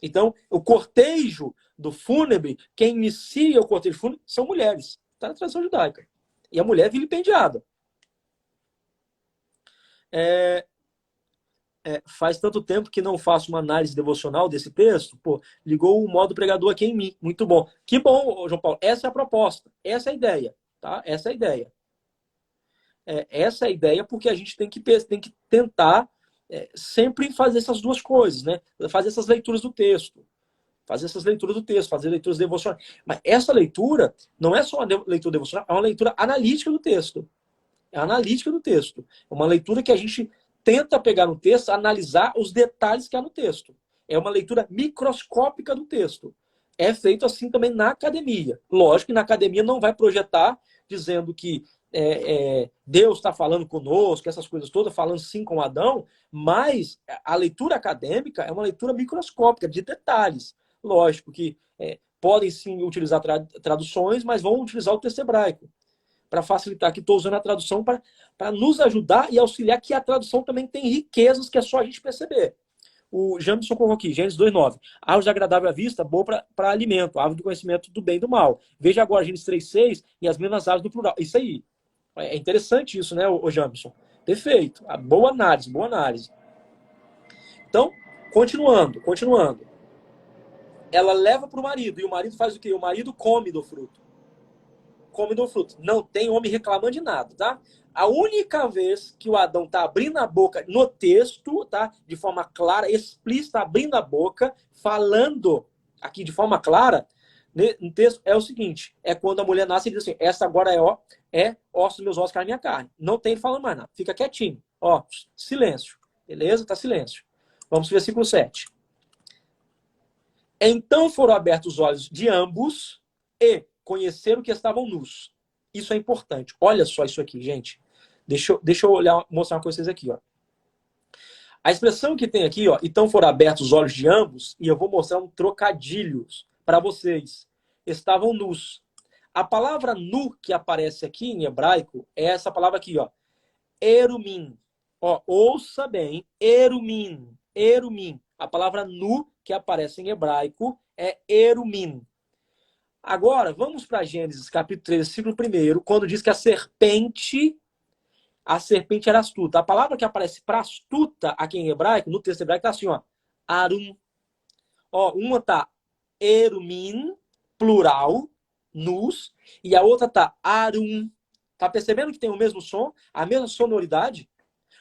Então, o cortejo do fúnebre, quem inicia o cortejo fúnebre são mulheres. Está na tradição judaica. E a mulher é vilipendiada. Faz tanto tempo que não faço uma análise devocional desse texto, pô, ligou o modo pregador aqui em mim. Muito bom. Que bom, João Paulo. Essa é a proposta. Essa é a ideia. Tá? Essa é a ideia. Essa é a ideia porque a gente tem que tentar sempre fazer essas duas coisas, né? Fazer essas leituras do texto. Fazer leituras devocionais. Mas essa leitura não é só uma leitura devocional, é uma leitura analítica do texto. É analítica do texto. É uma leitura que a gente tenta pegar no texto, analisar os detalhes que há no texto. É uma leitura microscópica do texto. É feito assim também na academia. Lógico que na academia não vai projetar dizendo que Deus está falando conosco, essas coisas todas, falando sim com Adão, mas a leitura acadêmica é uma leitura microscópica, de detalhes. Lógico que podem sim utilizar traduções, mas vão utilizar o texto hebraico para facilitar, que estou usando a tradução para nos ajudar e auxiliar, que a tradução também tem riquezas que é só a gente perceber. O Jamison colocou aqui, Gênesis 2,9. Árvore agradável à vista, boa para alimento, árvore do conhecimento do bem e do mal. Veja agora Gênesis 3,6 e as mesmas árvores do plural. Isso aí. É interessante isso, né, o Jamison? Perfeito. Boa análise, boa análise. Então, continuando. Ela leva para o marido, e o marido faz o quê? O marido come do fruto. Não tem homem reclamando de nada, tá? A única vez que o Adão tá abrindo a boca no texto, tá? De forma clara, explícita, abrindo a boca, falando aqui de forma clara, no texto, é o seguinte: é quando a mulher nasce e diz assim, essa agora é osso dos meus ossos, carne minha carne. Não tem ele falando mais nada. Fica quietinho. Ó, silêncio. Beleza? Tá silêncio. Vamos pro versículo 7. Então foram abertos os olhos de ambos e conheceram que estavam nus. Isso é importante. Olha só isso aqui, gente. Deixa eu mostrar uma coisa pra vocês aqui, ó. A expressão que tem aqui, ó, então foram abertos os olhos de ambos, e eu vou mostrar um trocadilho para vocês. Estavam nus. A palavra nu que aparece aqui em hebraico é essa palavra aqui, ó. Erumim. Ó, ouça bem. Erumim. A palavra nu que aparece em hebraico é erumim. Agora, vamos para Gênesis, capítulo 3, versículo 1, quando diz que a serpente A serpente era astuta. A palavra que aparece para astuta aqui em hebraico, no texto hebraico, tá assim, ó. Arum. Ó, uma tá erumin, plural, nus, e a outra tá arum. Tá percebendo que tem o mesmo som, a mesma sonoridade?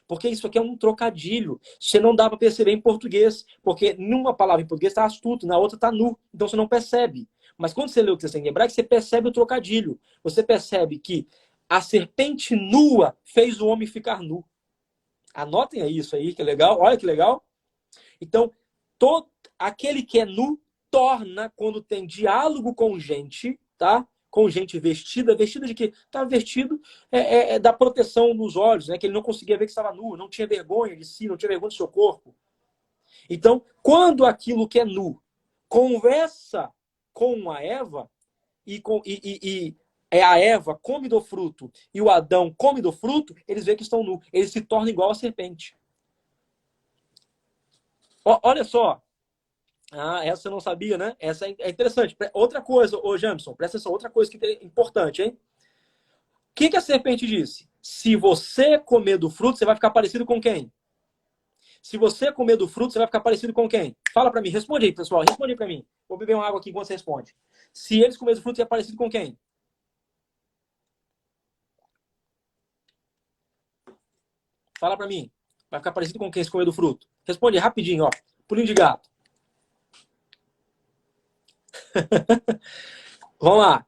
Porque isso aqui é um trocadilho. Você não dá para perceber em português, porque numa palavra em português está astuto, na outra está nu. Então você não percebe. Mas quando você lê o texto em hebraico, você percebe o trocadilho. Você percebe que a serpente nua fez o homem ficar nu. Anotem aí isso aí, que legal. Olha que legal. Então, todo aquele que é nu torna, quando tem diálogo com gente, tá? Com gente vestida de quê? Estava vestido da proteção nos olhos, né? Que ele não conseguia ver que estava nu, não tinha vergonha de si, não tinha vergonha do seu corpo. Então, quando aquilo que é nu conversa com a Eva e a Eva come do fruto e o Adão come do fruto, eles veem que estão nu. Eles se tornam igual a serpente. Olha só. Ah, essa você não sabia, né? Essa é interessante. Outra coisa, ô Jamison, presta atenção, outra coisa que é importante, hein? O que a serpente disse? Se você comer do fruto, você vai ficar parecido com quem? Se você comer do fruto, você vai ficar parecido com quem? Fala pra mim, responde aí, pessoal, responde aí pra mim. Vou beber uma água aqui enquanto você responde. Se eles comerem do fruto, você é parecido com quem? Fala pra mim. Vai ficar parecido com quem se comer do fruto? Responde rapidinho, ó. Pulinho de gato. Vamos lá.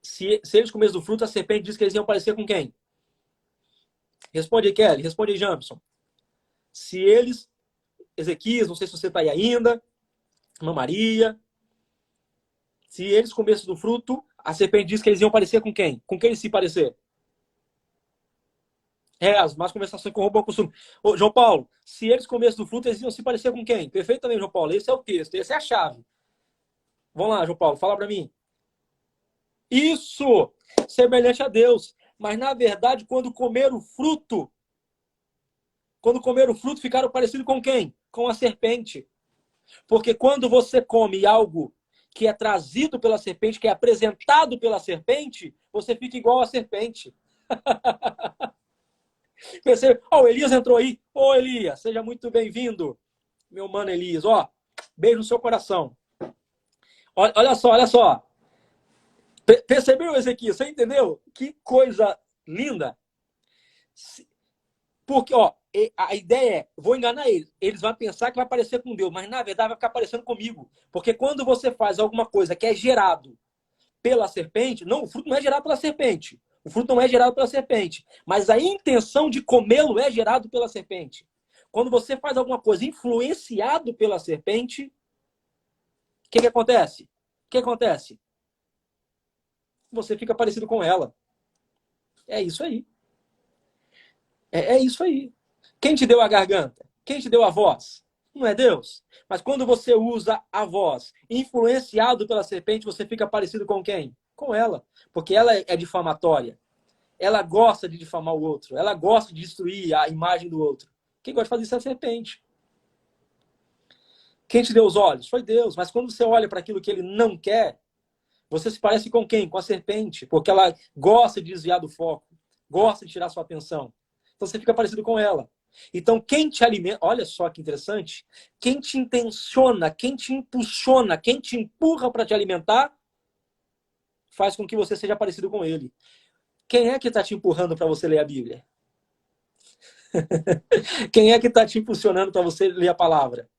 Se eles comessem do fruto, a serpente disse que eles iam parecer com quem? Responde aí, Kelly. Responde aí, Jampson. Se eles... Ezequias, não sei se você está aí ainda. Ana Maria. Se eles comessem do fruto, a serpente disse que eles iam parecer com quem? Com quem eles se parecer? As más conversações corrompem o costume. Ô, João Paulo, se eles comessem do fruto, eles iam se parecer com quem? Perfeitamente, João Paulo. Esse é o texto, essa é a chave. Vamos lá, João Paulo, fala para mim. Isso! Semelhante a Deus. Mas, na verdade, quando comeram o fruto, ficaram parecidos com quem? Com a serpente. Porque quando você come algo que é trazido pela serpente, que é apresentado pela serpente, você fica igual à serpente. Pensei, o Elias entrou aí. Ô, Elias, seja muito bem-vindo. Meu mano Elias, ó, beijo no seu coração. Olha só, olha só. Percebeu, Ezequiel? Você entendeu? Que coisa linda. Porque, ó, a ideia é, vou enganar eles. Eles vão pensar que vai parecer com Deus, mas na verdade vai ficar parecendo comigo. Porque quando você faz alguma coisa que é gerado pela serpente, não, o fruto não é gerado pela serpente. O fruto não é gerado pela serpente. Mas a intenção de comê-lo é gerado pela serpente. Quando você faz alguma coisa influenciado pela serpente, o que acontece? O que acontece? Você fica parecido com ela. É isso aí. É isso aí. Quem te deu a garganta? Quem te deu a voz? Não é Deus? Mas quando você usa a voz influenciado pela serpente, você fica parecido com quem? Com ela. Porque ela é difamatória. Ela gosta de difamar o outro. Ela gosta de destruir a imagem do outro. Quem gosta de fazer isso é a serpente. Quem te deu os olhos? Foi Deus. Mas quando você olha para aquilo que ele não quer, você se parece com quem? Com a serpente. Porque ela gosta de desviar do foco. Gosta de tirar sua atenção. Então você fica parecido com ela. Então quem te alimenta... Olha só que interessante. Quem te intenciona, quem te impulsiona, quem te empurra para te alimentar, faz com que você seja parecido com ele. Quem é que está te empurrando para você ler a Bíblia? Quem é que está te impulsionando para você ler a palavra?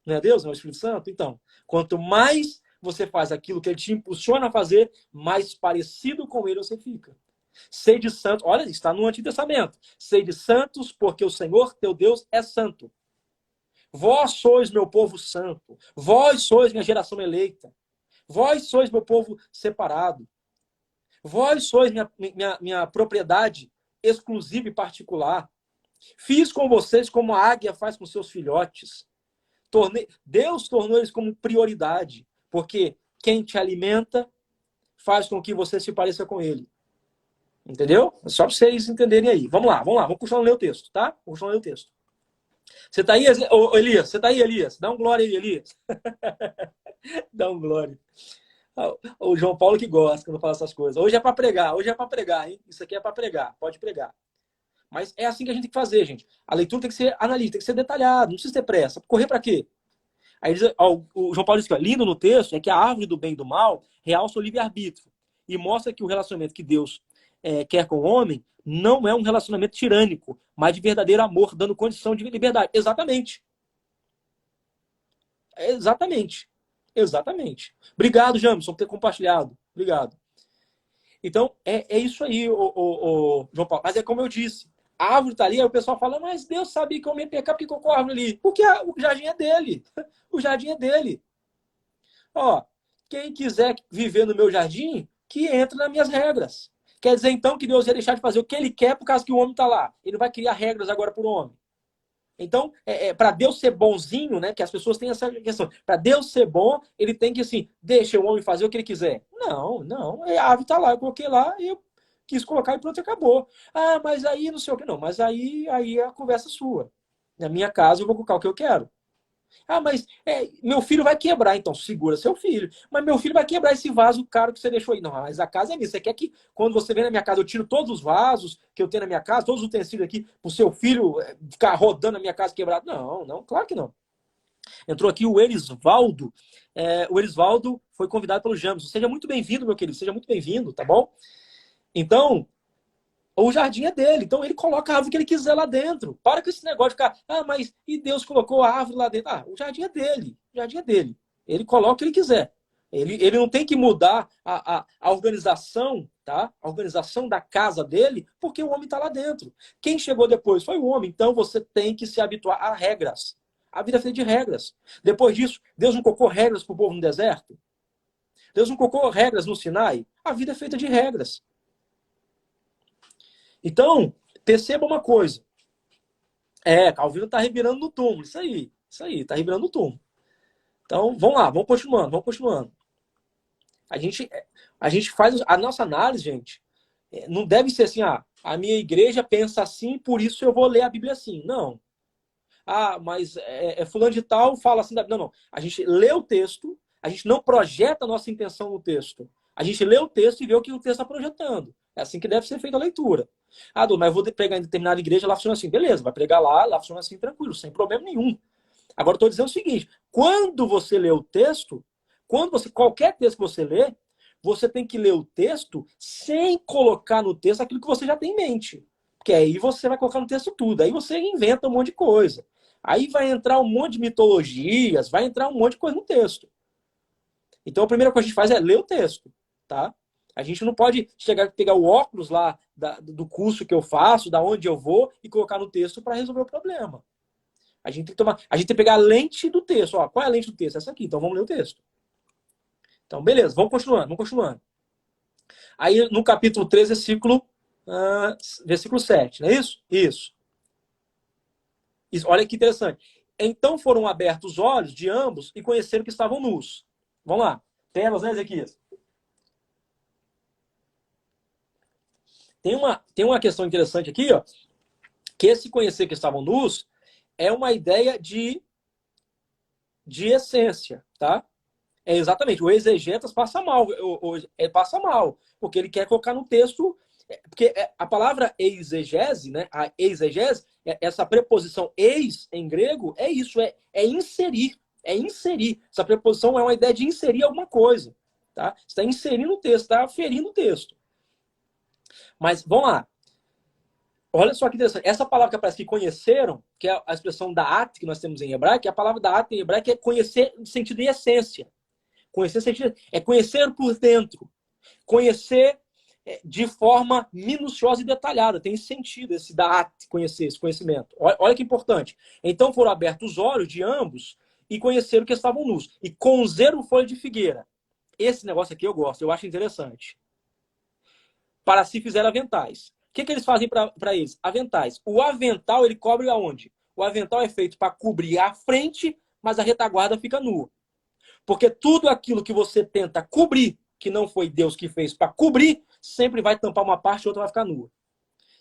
Não é Deus? Não é o Espírito Santo? Então, quanto mais você faz aquilo que ele te impulsiona a fazer, mais parecido com ele você fica. Sede santos, olha, está no Antigo Testamento. Sede santos, porque o Senhor teu Deus é santo. Vós sois meu povo santo. Vós sois minha geração eleita. Vós sois meu povo separado. Vós sois minha propriedade exclusiva e particular. Fiz com vocês como a águia faz com seus filhotes. Deus tornou eles como prioridade, porque quem te alimenta faz com que você se pareça com ele. Entendeu? Só para vocês entenderem aí. Vamos lá. Vamos continuar a ler o texto, tá? Vamos continuar a ler o texto. Você tá aí, Elias? Você tá aí, Elias? Dá um glória aí, Elias. Dá um glória. O João Paulo que gosta quando eu falo essas coisas. Hoje é para pregar, hoje é para pregar, hein? Isso aqui é para pregar, pode pregar. Mas é assim que a gente tem que fazer, gente. A leitura tem que ser analítica, tem que ser detalhada, não precisa ter pressa. Correr para quê? Aí ó, o João Paulo diz que ó, lindo no texto é que a árvore do bem e do mal realça o livre-arbítrio e mostra que o relacionamento que Deus quer com o homem não é um relacionamento tirânico, mas de verdadeiro amor, dando condição de liberdade. Exatamente. Exatamente. Exatamente. Obrigado, Jamison, por ter compartilhado. Obrigado. Então, é isso aí, o João Paulo. Mas é como eu disse, a árvore está ali, aí o pessoal fala, mas Deus sabia que eu ia pecar, por que colocou a árvore ali? Porque o jardim é dele. O jardim é dele. Ó, quem quiser viver no meu jardim, que entre nas minhas regras. Quer dizer, então, que Deus ia deixar de fazer o que ele quer por causa que o homem está lá. Ele vai criar regras agora para o homem. Então, para Deus ser bonzinho, né? Que as pessoas têm essa questão. Para Deus ser bom, ele tem que, assim, deixa o homem fazer o que ele quiser. Não, não. A árvore está lá, eu coloquei lá e eu quis colocar e pronto, acabou. Ah, mas aí não sei o que. Não, mas aí é a conversa sua. Na minha casa, eu vou colocar o que eu quero. Ah, mas meu filho vai quebrar, então segura seu filho. Mas meu filho vai quebrar esse vaso caro que você deixou aí. Não, mas a casa é minha. Você quer que quando você vem na minha casa, eu tiro todos os vasos que eu tenho na minha casa, todos os utensílios aqui, pro seu filho ficar rodando na minha casa quebrado? Não, não, claro que não. Entrou aqui o Erisvaldo. O Erisvaldo foi convidado pelo James. Seja muito bem-vindo, meu querido. Seja muito bem-vindo, tá bom? Então, o jardim é dele, então ele coloca a árvore que ele quiser lá dentro. Para com esse negócio de ficar, mas e Deus colocou a árvore lá dentro? O jardim é dele, o jardim é dele. Ele coloca o que ele quiser. Ele não tem que mudar a organização, tá? A organização da casa dele, porque o homem está lá dentro. Quem chegou depois foi o homem, então você tem que se habituar a regras. A vida é feita de regras. Depois disso, Deus não colocou regras para o povo no deserto? Deus não colocou regras no Sinai? A vida é feita de regras. Então, perceba uma coisa. Calvino está revirando no túmulo. Isso aí, está revirando no túmulo. Então, vamos lá, vamos continuando. A gente faz a nossa análise, gente. Não deve ser assim, a minha igreja pensa assim, por isso eu vou ler a Bíblia assim. Não. Mas fulano de tal fala assim. Não, não. A gente lê o texto, a gente não projeta a nossa intenção no texto. A gente lê o texto e vê o que o texto está projetando. É assim que deve ser feita a leitura. Mas eu vou pregar em determinada igreja, lá funciona assim. Beleza, vai pregar lá funciona assim, tranquilo, sem problema nenhum. Agora, estou dizendo o seguinte, quando você lê o texto, qualquer texto que você lê, você tem que ler o texto sem colocar no texto aquilo que você já tem em mente. Porque aí você vai colocar no texto tudo. Aí você inventa um monte de coisa. Aí vai entrar um monte de mitologias, vai entrar um monte de coisa no texto. Então, a primeira coisa que a gente faz é ler o texto, tá? A gente não pode pegar o óculos lá do curso que eu faço, da onde eu vou, e colocar no texto para resolver o problema. A gente tem que pegar a lente do texto. Qual é a lente do texto? Essa aqui. Então vamos ler o texto. Então, beleza, vamos continuando. Aí no capítulo 3, versículo 7, não é isso? Isso. Olha que interessante. Então foram abertos os olhos de ambos e conheceram que estavam nus. Vamos lá. Telas, né, Ezequias? Tem uma questão interessante aqui, ó, que esse conhecer que estavam nus é uma ideia de essência, tá? Exatamente. O exegetas passa mal. Passa mal, porque ele quer colocar no texto. Porque a palavra exegese, né? A exegese, essa preposição eis em grego, é isso, é inserir. É inserir. Essa preposição é uma ideia de inserir alguma coisa. Tá? Você está inserindo o texto, está aferindo o texto. Mas vamos lá. Olha só que interessante. Essa palavra que aparece aqui, conheceram, que é a expressão da at que nós temos em hebraico, a palavra da at em hebraico é conhecer no sentido de essência. Conhecer sentido é conhecer por dentro. Conhecer de forma minuciosa e detalhada. Tem esse sentido, esse da at, conhecer, esse conhecimento. Olha que importante. Então foram abertos os olhos de ambos e conheceram que estavam nus. E cozeram folha de figueira. Esse negócio aqui eu gosto, eu acho interessante. Para si fizeram aventais. O que eles fazem para eles? Aventais. O avental, ele cobre aonde? O avental é feito para cobrir a frente, mas a retaguarda fica nua. Porque tudo aquilo que você tenta cobrir, que não foi Deus que fez para cobrir, sempre vai tampar uma parte e outra vai ficar nua.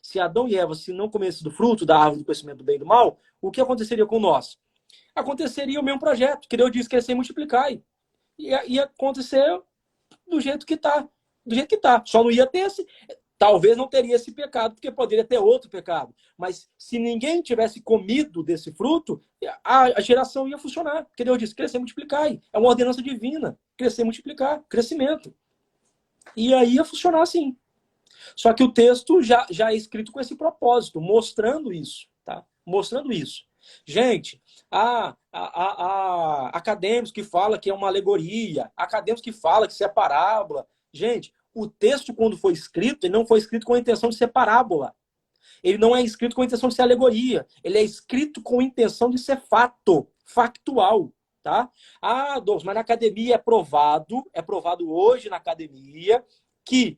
Se Adão e Eva, se não comessem do fruto da árvore do conhecimento do bem e do mal, o que aconteceria com nós? Aconteceria o mesmo projeto, que Deus disse que ia ser multiplicar. E ia acontecer do jeito que está. Do jeito que está. Só não ia ter esse... Talvez não teria esse pecado, porque poderia ter outro pecado. Mas se ninguém tivesse comido desse fruto, a geração ia funcionar. Porque Deus disse, crescer e multiplicar. É uma ordenança divina. Crescer e multiplicar. Crescimento. E aí ia funcionar assim. Só que o texto já é escrito com esse propósito, mostrando isso. Tá? Mostrando isso. Gente, acadêmicos que falam que é uma alegoria, acadêmicos que falam que isso é parábola. Gente, o texto, quando foi escrito, ele não foi escrito com a intenção de ser parábola. Ele não é escrito com a intenção de ser alegoria. Ele é escrito com a intenção de ser fato, factual. Tá? Douglas, mas na academia é provado hoje na academia que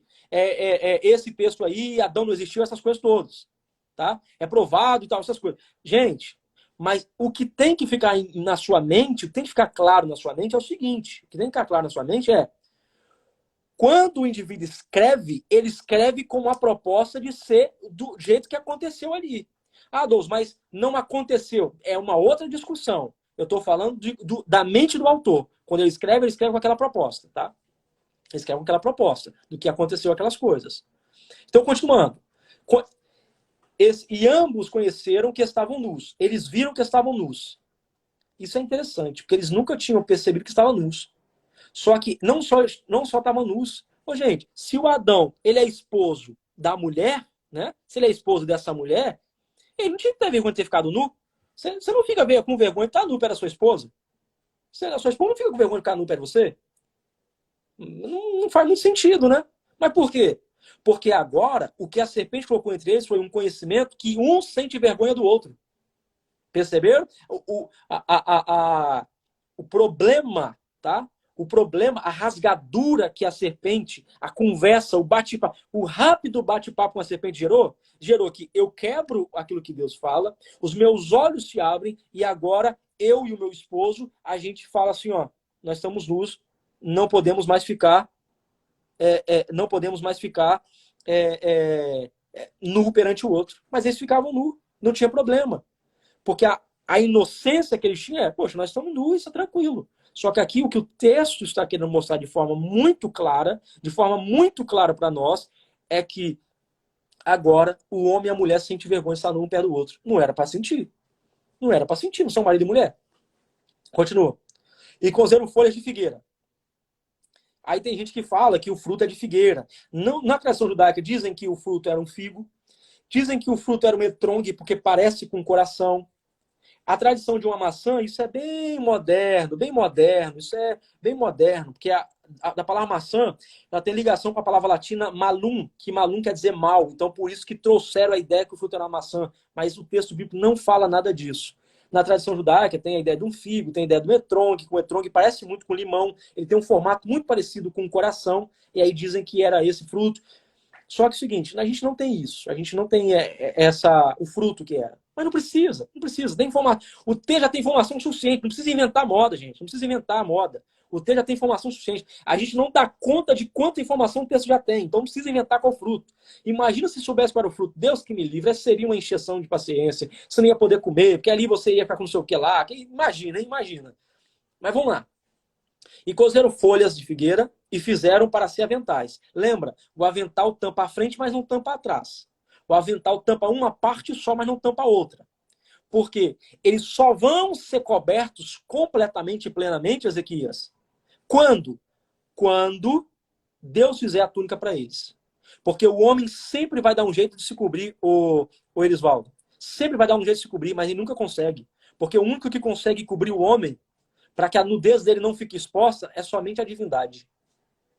esse texto aí, Adão não existiu, essas coisas todas. Tá? É provado e tal, essas coisas. Gente, mas o que tem que ficar na sua mente, o que tem que ficar claro na sua mente é o seguinte: o que tem que ficar claro na sua mente é quando o indivíduo escreve, ele escreve com uma proposta de ser do jeito que aconteceu ali. Douglas, mas não aconteceu. É uma outra discussão. Eu estou falando da mente do autor. Quando ele escreve com aquela proposta, tá? Ele escreve com aquela proposta do que aconteceu, aquelas coisas. Então, continuando. E ambos conheceram que estavam nus. Eles viram que estavam nus. Isso é interessante, porque eles nunca tinham percebido que estavam nus. Só que não só estavam nus. Gente, se o Adão ele é esposo da mulher, né? Se ele é esposo dessa mulher, ele não tinha que ter vergonha de ter ficado nu. Você não fica com vergonha de estar nu perto da sua esposa? A sua esposa não fica com vergonha de ficar nu perto de você? Não faz muito sentido, né? Mas por quê? Porque agora, o que a serpente colocou entre eles foi um conhecimento que um sente vergonha do outro. Perceberam? O problema, tá? O problema, a rasgadura que a serpente, a conversa, o bate-papo, o rápido bate-papo com a serpente gerou que eu quebro aquilo que Deus fala, os meus olhos se abrem e agora eu e o meu esposo, a gente fala assim, ó, nós estamos nus, não podemos mais ficar nu perante o outro. Mas eles ficavam nu, não tinha problema. Porque a inocência que eles tinham é, poxa, nós estamos nus, isso é tranquilo. Só que aqui o que o texto está querendo mostrar de forma muito clara para nós, é que agora o homem e a mulher sentem vergonha de estar um perto do outro. Não era para sentir. Não são marido e mulher. Continua. E cozeram folhas de figueira. Aí tem gente que fala que o fruto é de figueira. Não, na tradição judaica dizem que o fruto era um figo. Dizem que o fruto era um etrongue porque parece com o coração. A tradição de uma maçã, isso é bem moderno, porque da palavra maçã, ela tem ligação com a palavra latina malum, que malum quer dizer mal, então por isso que trouxeram a ideia que o fruto era uma maçã, mas o texto bíblico não fala nada disso. Na tradição judaica tem a ideia de um figo, tem a ideia do etrongue, que o etrongue parece muito com limão, ele tem um formato muito parecido com o coração, e aí dizem que era esse fruto. Só que é o seguinte, a gente não tem isso, a gente não tem o fruto que era. Mas não precisa. Tem o texto já tem informação suficiente, não precisa inventar moda, gente. Não precisa inventar moda. O texto já tem informação suficiente. A gente não dá conta de quanta informação o texto já tem, então não precisa inventar qual fruto. Imagina se soubesse para o fruto. Deus que me livre, essa seria uma encheção de paciência. Você não ia poder comer, porque ali você ia ficar com não sei o que lá. Imagina. Mas vamos lá. E cozeram folhas de figueira e fizeram para ser aventais. Lembra? O avental tampa a frente, mas não tampa atrás. O avental tampa uma parte só, mas não tampa a outra. Por quê? Eles só vão ser cobertos completamente e plenamente, Ezequias, quando Deus fizer a túnica para eles. Porque o homem sempre vai dar um jeito de se cobrir, o Erisvaldo. Sempre vai dar um jeito de se cobrir, mas ele nunca consegue. Porque o único que consegue cobrir o homem, para que a nudez dele não fique exposta, é somente a divindade.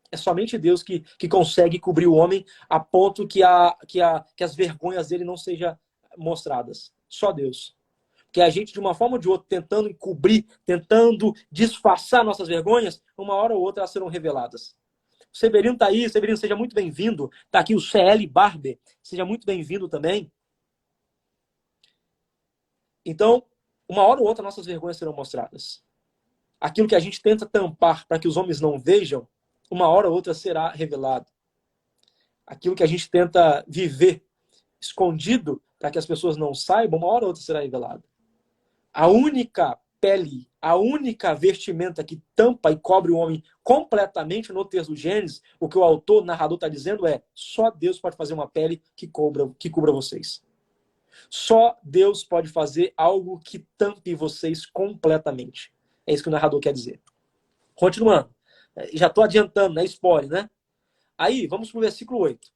É somente Deus que consegue cobrir o homem a ponto que as vergonhas dele não sejam mostradas. Só Deus. Porque a gente, de uma forma ou de outra, tentando encobrir, tentando disfarçar nossas vergonhas, uma hora ou outra elas serão reveladas. O Severino está aí. Severino, seja muito bem-vindo. Está aqui o CL Barber. Seja muito bem-vindo também. Então, uma hora ou outra nossas vergonhas serão mostradas. Aquilo que a gente tenta tampar para que os homens não vejam, uma hora ou outra será revelado. Aquilo que a gente tenta viver escondido para que as pessoas não saibam, uma hora ou outra será revelado. A única pele a única vestimenta que tampa e cobre o homem completamente no texto do Gênesis, o que o autor, o narrador está dizendo é: só Deus pode fazer uma pele que cubra vocês. Só Deus pode fazer algo que tampe vocês completamente. É isso que o narrador quer dizer. Continuando. Já estou adiantando, né? Spoiler, né? Aí, vamos para o versículo 8.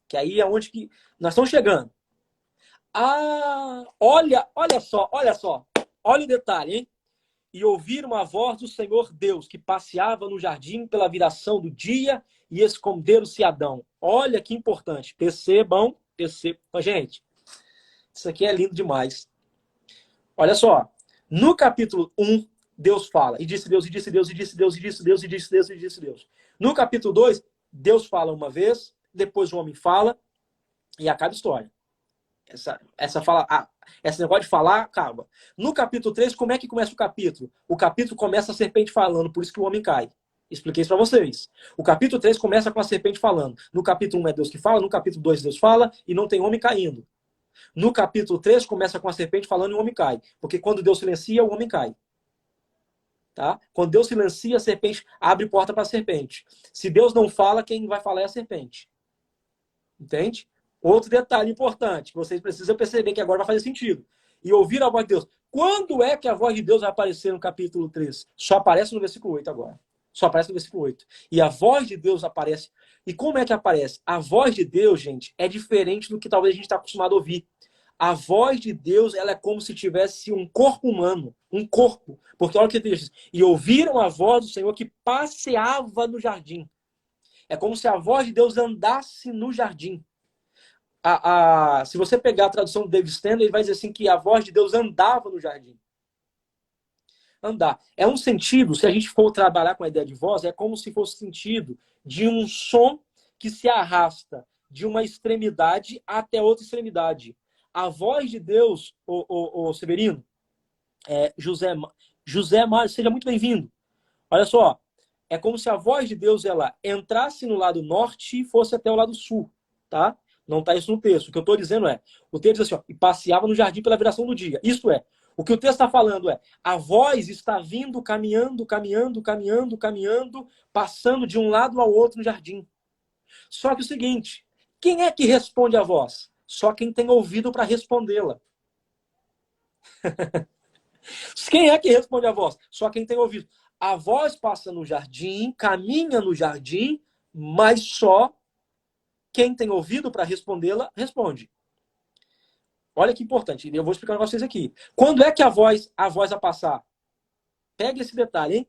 Que aí é onde que nós estamos chegando. Ah, olha só. Olha o detalhe, hein? E ouviram a voz do Senhor Deus, que passeava no jardim pela viração do dia, e esconderam-se Adão. Olha que importante. Percebam. Gente, isso aqui é lindo demais. Olha só. No capítulo 1, Deus fala. E disse Deus, e disse Deus, e disse Deus, e disse Deus, e disse Deus, e disse Deus. No capítulo 2, Deus fala uma vez, depois o homem fala, e acaba a história. Esse negócio de falar acaba. No capítulo 3, como é que começa o capítulo? O capítulo começa a serpente falando, por isso que o homem cai. Expliquei isso para vocês. O capítulo 3 começa com a serpente falando. No capítulo 1 é Deus que fala, no capítulo 2 Deus fala e não tem homem caindo. No capítulo 3 começa com a serpente falando e o homem cai. Porque quando Deus silencia, o homem cai. Tá? Quando Deus silencia, a serpente abre porta para a serpente. Se Deus não fala, quem vai falar é a serpente. Entende? Outro detalhe importante, que vocês precisam perceber que agora vai fazer sentido. E ouvir a voz de Deus. Quando é que a voz de Deus vai aparecer no capítulo 3? Só aparece no versículo 8 agora. Só aparece no versículo 8. E a voz de Deus aparece. E como é que aparece? A voz de Deus, gente, é diferente do que talvez a gente está acostumado a ouvir. A voz de Deus, ela é como se tivesse um corpo humano. Um corpo. Porque olha o que diz. E ouviram a voz do Senhor que passeava no jardim. É como se a voz de Deus andasse no jardim. Se você pegar a tradução do David Stender, ele vai dizer assim que a voz de Deus andava no jardim. Andar. É um sentido, se a gente for trabalhar com a ideia de voz, é como se fosse o sentido de um som que se arrasta de uma extremidade até outra extremidade. A voz de Deus, o Severino, José Mário, seja muito bem-vindo. Olha só, é como se a voz de Deus ela entrasse no lado norte e fosse até o lado sul, tá? Não está isso no texto. O que eu estou dizendo é, o texto diz assim, ó, e passeava no jardim pela viração do dia. Isto é, o que o texto está falando é, a voz está vindo, caminhando, passando de um lado ao outro no jardim. Só que o seguinte, quem é que responde a voz? Só quem tem ouvido para respondê-la. Quem é que responde a voz? Só quem tem ouvido. A voz passa no jardim, caminha no jardim, mas só quem tem ouvido para respondê-la, responde. Olha que importante. Eu vou explicar para vocês aqui. Quando é que a voz vai passar? Pegue esse detalhe, hein?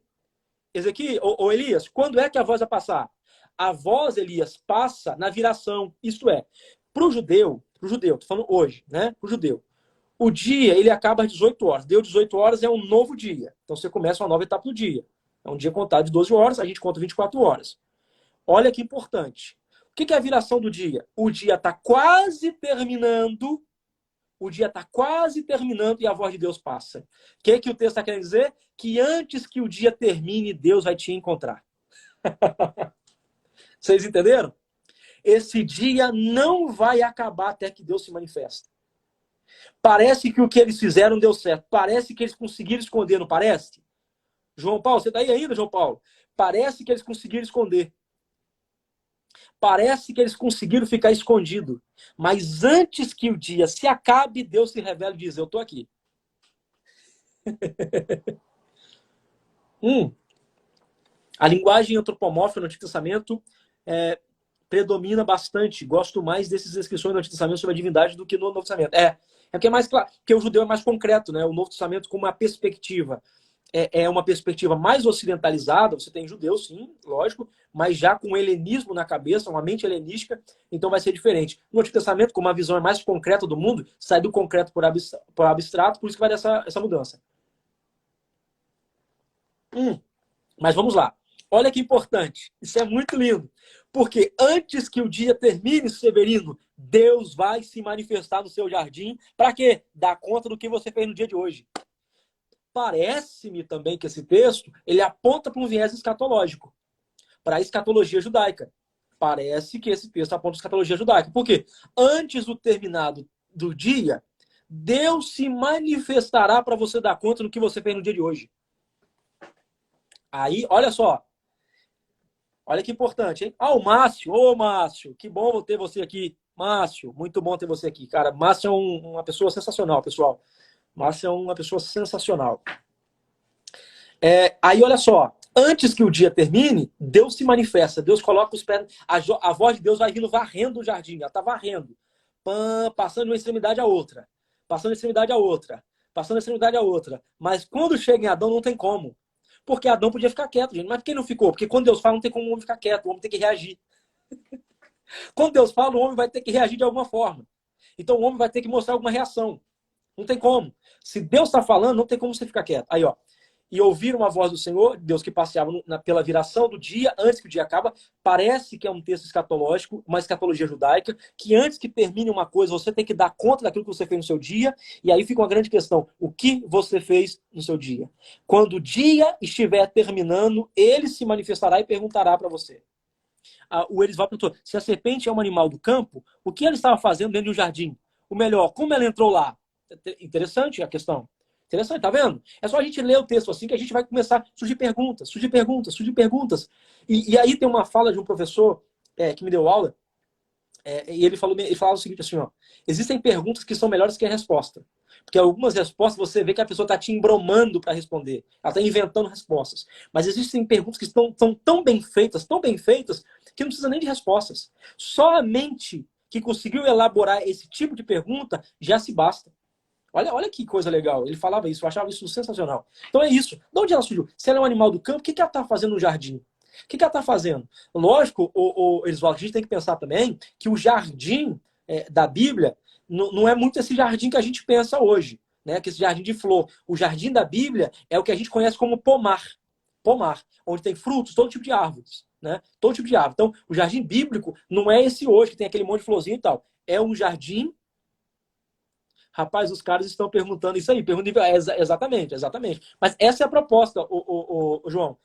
Elias, quando é que a voz vai passar? A voz, Elias, passa na viração. Isto é, para o judeu, estou falando hoje, né? Para o judeu. O dia, ele acaba às 18 horas. Deu 18 horas, é um novo dia. Então você começa uma nova etapa do dia. É um dia contado de 12 horas, a gente conta 24 horas. Olha que importante. O que é a viração do dia? O dia está quase terminando. O dia está quase terminando e a voz de Deus passa. O que o texto está querendo dizer? Que antes que o dia termine, Deus vai te encontrar. Vocês entenderam? Esse dia não vai acabar até que Deus se manifeste. Parece que o que eles fizeram deu certo. Parece que eles conseguiram esconder, não parece? João Paulo, você está aí ainda, João Paulo? Parece que eles conseguiram esconder. Parece que eles conseguiram ficar escondido. Mas antes que o dia se acabe, Deus se revela e diz, eu estou aqui. A linguagem antropomórfica no Antigo Testamento predomina bastante. Gosto mais dessas descrições do Antigo Testamento sobre a divindade do que no Novo Testamento. É porque é mais claro, porque o judeu é mais concreto, né? O Novo Testamento com uma perspectiva é uma perspectiva mais ocidentalizada. Você tem judeus, sim, lógico, mas já com o helenismo na cabeça, uma mente helenística, então vai ser diferente. No Antigo Testamento, como a visão é mais concreta do mundo, sai do concreto para o abstrato, por isso que vai dar essa mudança. Mas vamos lá. Olha que importante. Isso é muito lindo. Porque antes que o dia termine, Severino, Deus vai se manifestar no seu jardim. Para quê? Dar conta do que você fez no dia de hoje. Parece-me também que esse texto ele aponta para um viés escatológico, para a escatologia judaica. Parece que esse texto aponta para a escatologia judaica. Por quê? Antes do terminado do dia, Deus se manifestará para você dar conta do que você fez no dia de hoje. Aí, olha só. Olha que importante, hein? Ah, o Márcio. Ô, Márcio, que bom ter você aqui. Márcio, muito bom ter você aqui. Cara, Márcio é uma pessoa sensacional, pessoal. Márcio é uma pessoa sensacional. Aí, olha só. Antes que o dia termine, Deus se manifesta. Deus coloca os pés... A voz de Deus vai vindo varrendo o jardim. Ela está varrendo. Passando de uma extremidade a outra. Passando de extremidade a outra. Passando de extremidade a outra. Mas quando chega em Adão, não tem como. Porque Adão podia ficar quieto, gente. Mas por que não ficou? Porque quando Deus fala, não tem como o homem ficar quieto. O homem tem que reagir. Quando Deus fala, o homem vai ter que reagir de alguma forma. Então o homem vai ter que mostrar alguma reação. Não tem como. Se Deus está falando, não tem como você ficar quieto. Aí, ó. E ouviram a voz do Senhor, Deus que passeava pela viração do dia, antes que o dia acaba. Parece que é um texto escatológico, uma escatologia judaica, que antes que termine uma coisa, você tem que dar conta daquilo que você fez no seu dia. E aí fica uma grande questão. O que você fez no seu dia? Quando o dia estiver terminando, ele se manifestará e perguntará para você. O Erisval perguntou, se a serpente é um animal do campo, o que ela estava fazendo dentro de um jardim? O melhor, como ela entrou lá? Interessante a questão. Interessante, tá vendo? É só a gente ler o texto assim que a gente vai começar a surgir perguntas, surgir perguntas, surgir perguntas. E aí tem uma fala de um professor que me deu aula, e ele falava o seguinte assim, ó, existem perguntas que são melhores que a resposta. Porque algumas respostas você vê que a pessoa está te embromando para responder. Ela está inventando respostas. Mas existem perguntas que estão tão bem feitas, que não precisa nem de respostas. Só a mente que conseguiu elaborar esse tipo de pergunta já se basta. Olha que coisa legal. Ele falava isso, eu achava isso sensacional. Então é isso. De onde ela surgiu? Se ela é um animal do campo, o que ela está fazendo no jardim? O que ela está fazendo? Lógico, a gente tem que pensar também que o jardim da Bíblia não é muito esse jardim que a gente pensa hoje, né? Que esse jardim de flor. O jardim da Bíblia é o que a gente conhece como pomar. Pomar, onde tem frutos, todo tipo de árvores. Né? Todo tipo de árvore. Então, o jardim bíblico não é esse hoje, que tem aquele monte de florzinho e tal. É um jardim. Rapaz, os caras estão perguntando isso aí. Exatamente. Mas essa é a proposta, o João.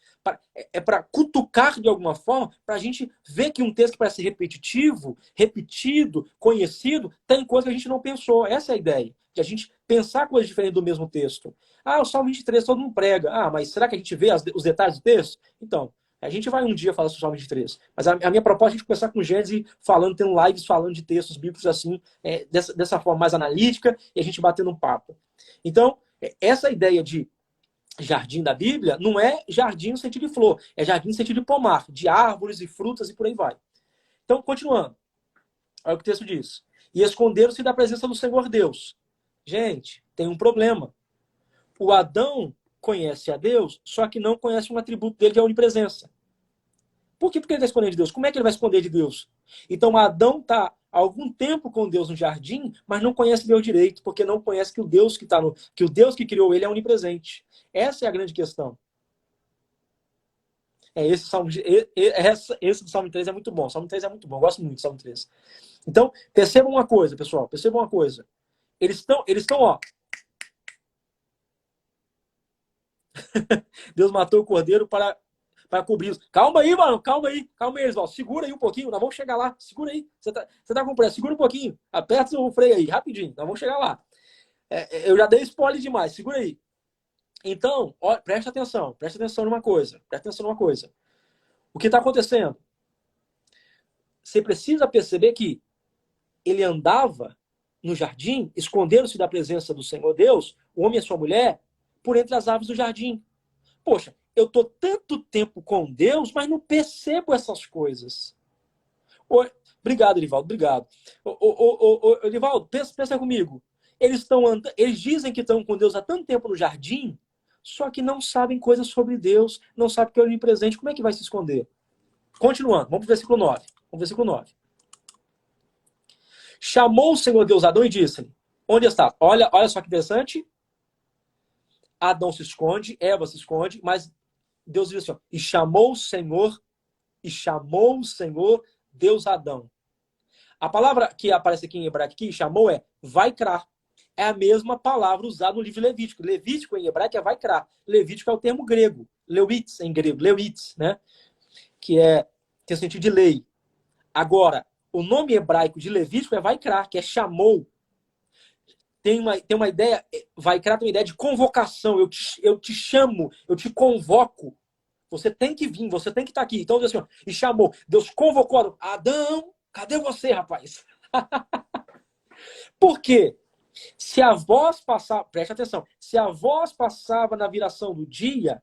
É para cutucar de alguma forma, para a gente ver que um texto que parece repetitivo, repetido, conhecido, tem coisa que a gente não pensou. Essa é a ideia. De a gente pensar coisas diferentes do mesmo texto. Ah, o Salmo 23 todo mundo prega. Ah, mas será que a gente vê os detalhes do texto? Então, a gente vai um dia falar sobre o Salmo 23. Mas a minha proposta é a gente começar com Gênesis falando, tendo lives falando de textos bíblicos assim, dessa forma mais analítica, e a gente batendo um papo. Então, essa ideia de jardim da Bíblia não é jardim no sentido de flor, é jardim no sentido de pomar, de árvores e frutas e por aí vai. Então, continuando. Olha o que o texto diz. E esconderam-se da presença do Senhor Deus. Gente, tem um problema. O Adão conhece a Deus, só que não conhece um atributo dele, que é a onipresença. Por quê? Porque ele está escondendo de Deus. Como é que ele vai esconder de Deus? Então, Adão está há algum tempo com Deus no jardim, mas não conhece Deus direito, porque não conhece que o Deus que o Deus que criou ele é onipresente. Essa é a grande questão. Esse do Salmo 3 é muito bom. O Salmo 3 é muito bom. Eu gosto muito do Salmo 3. Então, percebam uma coisa, pessoal. Percebam uma coisa. Eles estão, ó. Deus matou o cordeiro para cobrir. Calma aí, mano. Calma aí, Elisvaldo. Segura aí um pouquinho. Nós vamos chegar lá. Segura aí. Você tá com pressa. Segura um pouquinho. Aperta o freio aí, rapidinho. Nós vamos chegar lá. Eu já dei spoiler demais. Segura aí. Então, ó, presta atenção. Presta atenção numa coisa. O que está acontecendo? Você precisa perceber que ele andava no jardim, escondendo-se da presença do Senhor Deus, o homem e a sua mulher, por entre as árvores do jardim. Poxa, eu estou tanto tempo com Deus, mas não percebo essas coisas. Obrigado, Edivaldo, obrigado. Edivaldo, pensa comigo. Eles dizem que estão com Deus há tanto tempo no jardim, só que não sabem coisas sobre Deus, não sabem que é onipresente. Como é que vai se esconder? Continuando, vamos para o versículo 9. Versículo 9. Chamou o Senhor Deus Adão e disse-lhe, onde está? Olha só que interessante. Adão se esconde, Eva se esconde, mas Deus diz assim, ó, e chamou o Senhor Deus Adão. A palavra que aparece aqui em hebraico, que chamou vaikra. É a mesma palavra usada no livro Levítico. Levítico em hebraico é vaikra. Levítico é o termo grego. Leuitz em grego. Leuitz, né? Que tem sentido de lei. Agora, o nome hebraico de Levítico é vaikra, que é chamou. tem uma ideia, vai criar uma ideia de convocação. Eu te chamo, eu te convoco. Você tem que vir, você tem que estar aqui. Então, Deus assim, ó, e chamou. Deus convocou Adão, cadê você, rapaz? Por quê? Se a voz passava, preste atenção, se a voz passava na viração do dia,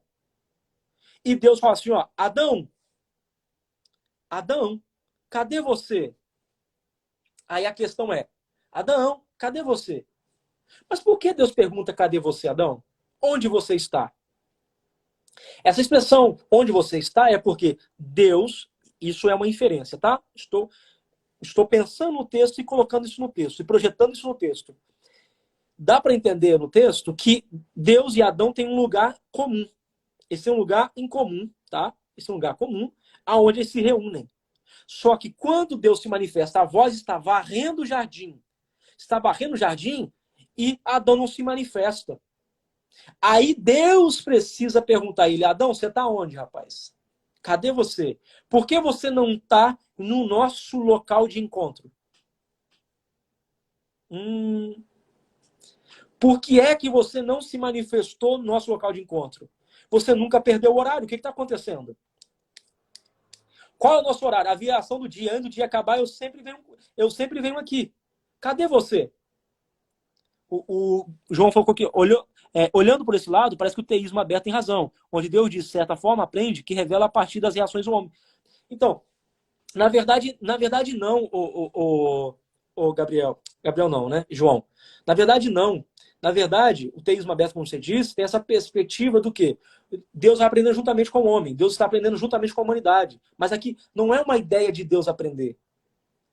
e Deus fala assim, ó, Adão, Adão, cadê você? Aí a questão é, Adão, cadê você? Mas por que Deus pergunta, cadê você, Adão? Onde você está? Essa expressão, onde você está, é porque Deus, isso é uma inferência, tá? Estou pensando no texto e colocando isso no texto, e projetando isso no texto. Dá para entender no texto que Deus e Adão têm um lugar comum. Esse é um lugar em comum, tá? Esse é um lugar comum, aonde eles se reúnem. Só que quando Deus se manifesta, a voz está varrendo o jardim. Está varrendo o jardim e Adão não se manifesta. Aí Deus precisa perguntar a ele, Adão, você está onde, rapaz? Cadê você? Por que você não está no nosso local de encontro? Por que é que você não se manifestou no nosso local de encontro? Você nunca perdeu o horário. O que está acontecendo? Qual é o nosso horário? A viração do dia. Antes do dia acabar, eu sempre venho aqui. Cadê você? O João falou que olhando por esse lado, parece que o teísmo aberto tem razão. Onde Deus, de certa forma, aprende que revela a partir das reações do homem. Então, na verdade não, o Gabriel. Gabriel não, né? João. Na verdade, não. Na verdade, o teísmo aberto, como você disse, tem essa perspectiva do quê? Deus vai aprendendo juntamente com o homem. Deus está aprendendo juntamente com a humanidade. Mas aqui não é uma ideia de Deus aprender.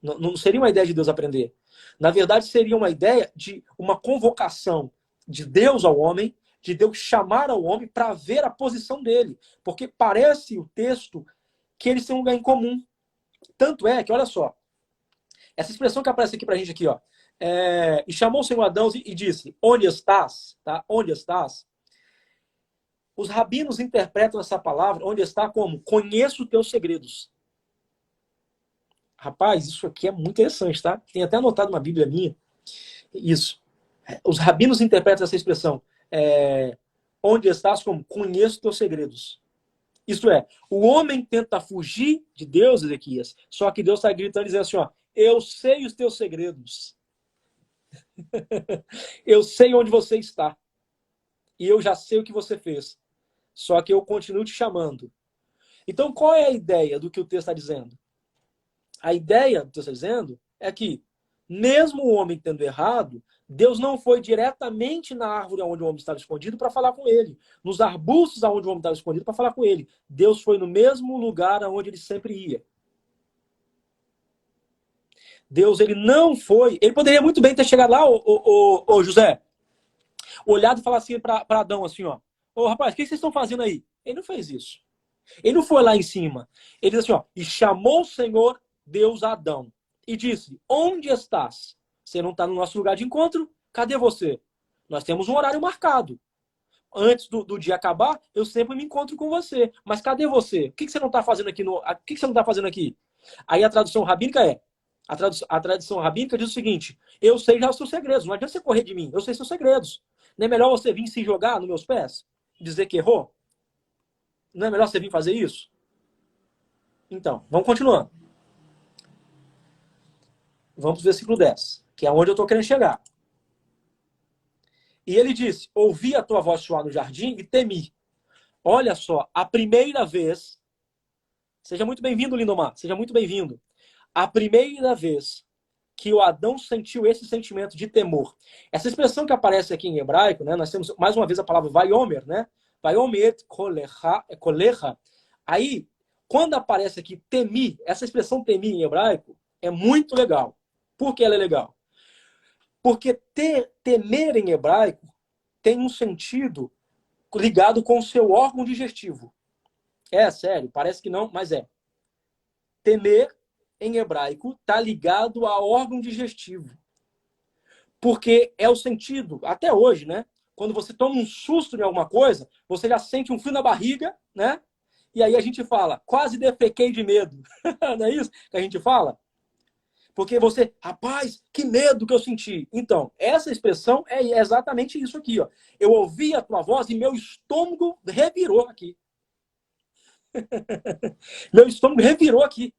Não seria uma ideia de Deus aprender. Na verdade, seria uma ideia de uma convocação de Deus ao homem, de Deus chamar ao homem para ver a posição dele. Porque parece o texto que eles têm um lugar em comum. Tanto é que, olha só, essa expressão que aparece aqui pra gente aqui, ó. E chamou o Senhor Adão e disse, onde estás? Tá? Onde estás? Os rabinos interpretam essa palavra, onde está, como? Conheço os teus segredos. Rapaz, isso aqui é muito interessante, tá? Tem até anotado uma Bíblia minha. Isso. Os rabinos interpretam essa expressão. Onde estás, como? Conheço os teus segredos. Isto é, o homem tenta fugir de Deus, Ezequias, só que Deus está gritando e dizendo assim, ó, eu sei os teus segredos. Eu sei onde você está. E eu já sei o que você fez. Só que eu continuo te chamando. Então, qual é a ideia do que o texto está dizendo? A ideia do que está dizendo é que, mesmo o homem tendo errado, Deus não foi diretamente na árvore onde o homem estava escondido para falar com ele. Nos arbustos onde o homem estava escondido para falar com ele. Deus foi no mesmo lugar onde ele sempre ia. Deus, ele não foi... Ele poderia muito bem ter chegado lá, ô José, olhado e falar assim para Adão, assim, ó. Ô, rapaz, o que vocês estão fazendo aí? Ele não fez isso. Ele não foi lá em cima. Ele disse assim, ó. E chamou o Senhor Deus a Adão. E disse, onde estás? Você não está no nosso lugar de encontro? Cadê você? Nós temos um horário marcado. Antes do dia acabar, eu sempre me encontro com você. Mas cadê você? O que você não está fazendo aqui? O que você não está fazendo aqui? Aí a tradução rabínica é, a tradição rabínica diz o seguinte, eu sei já os seus segredos, não adianta você correr de mim, eu sei seus segredos. Não é melhor você vir se jogar nos meus pés? Dizer que errou? Não é melhor você vir fazer isso? Então, vamos continuando. Vamos para o versículo 10, que é onde eu estou querendo chegar. E ele disse, ouvi a tua voz soar no jardim e temi. Olha só, a primeira vez, seja muito bem-vindo, Lindomar, seja muito bem-vindo. A primeira vez que o Adão sentiu esse sentimento de temor. Essa expressão que aparece aqui em hebraico, né, nós temos mais uma vez a palavra vaiomer, né? Vaiomer kolecha. Aí, quando aparece aqui temi, essa expressão temi em hebraico é muito legal. Por que ela é legal? Porque temer em hebraico tem um sentido ligado com o seu órgão digestivo. É sério, parece que não, mas é. Temer em hebraico está ligado a órgão digestivo. Porque é o sentido, até hoje, né? Quando você toma um susto em alguma coisa, você já sente um frio na barriga, né? E aí a gente fala, quase defequei de medo. Não é isso que a gente fala? Porque você, rapaz, que medo que eu senti. Então, essa expressão é exatamente isso aqui, ó. Eu ouvi a tua voz e meu estômago revirou aqui. Meu estômago revirou aqui.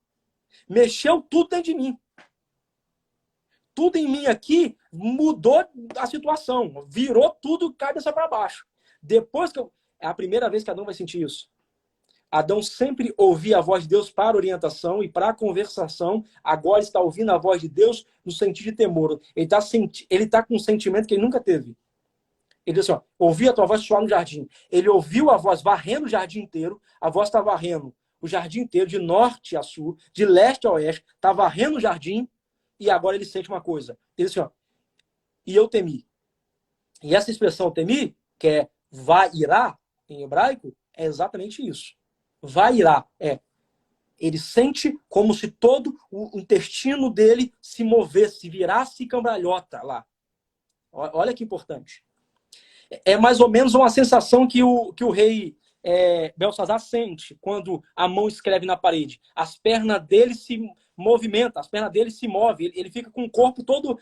Mexeu tudo dentro de mim. Tudo em mim aqui mudou a situação. Virou tudo cabeça para baixo. Depois que eu... É a primeira vez que Adão vai sentir isso. Adão sempre ouvia a voz de Deus para orientação e para conversação. Agora está ouvindo a voz de Deus no sentido de temor. Ele tá com um sentimento que ele nunca teve. Ele disse assim, ó, ouvi a tua voz soar no jardim. Ele ouviu a voz varrendo o jardim inteiro. A voz está varrendo o jardim inteiro, de norte a sul, de leste a oeste. Está varrendo o jardim e agora ele sente uma coisa. Ele disse, ó, e eu temi. E essa expressão temi, que é vai-irá, em hebraico, é exatamente isso. Vai-irá. Ele sente como se todo o intestino dele se movesse, virasse cambalhota lá. Olha que importante. É mais ou menos uma sensação que o rei Belsazar sente quando a mão escreve na parede. As pernas dele se movimentam, as pernas dele se movem, ele fica com o corpo todo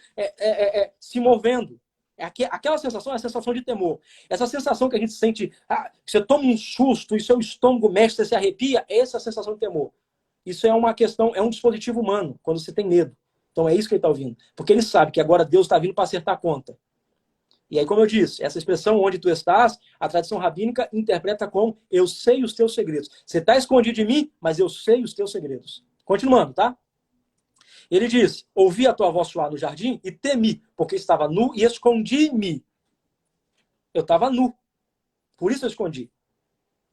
se movendo. Aquela sensação é a sensação de temor. Essa sensação que a gente sente, você toma um susto e seu estômago mexe, você se arrepia, essa é a sensação de temor. Isso é uma questão, é um dispositivo humano, quando você tem medo. Então é isso que ele está ouvindo. Porque ele sabe que agora Deus está vindo para acertar a conta. E aí, como eu disse, essa expressão onde tu estás, a tradição rabínica interpreta como eu sei os teus segredos. Você está escondido de mim, mas eu sei os teus segredos. Continuando, tá? Ele diz, ouvi a tua voz soar no jardim e temi, porque estava nu e escondi-me. Eu estava nu. Por isso eu escondi.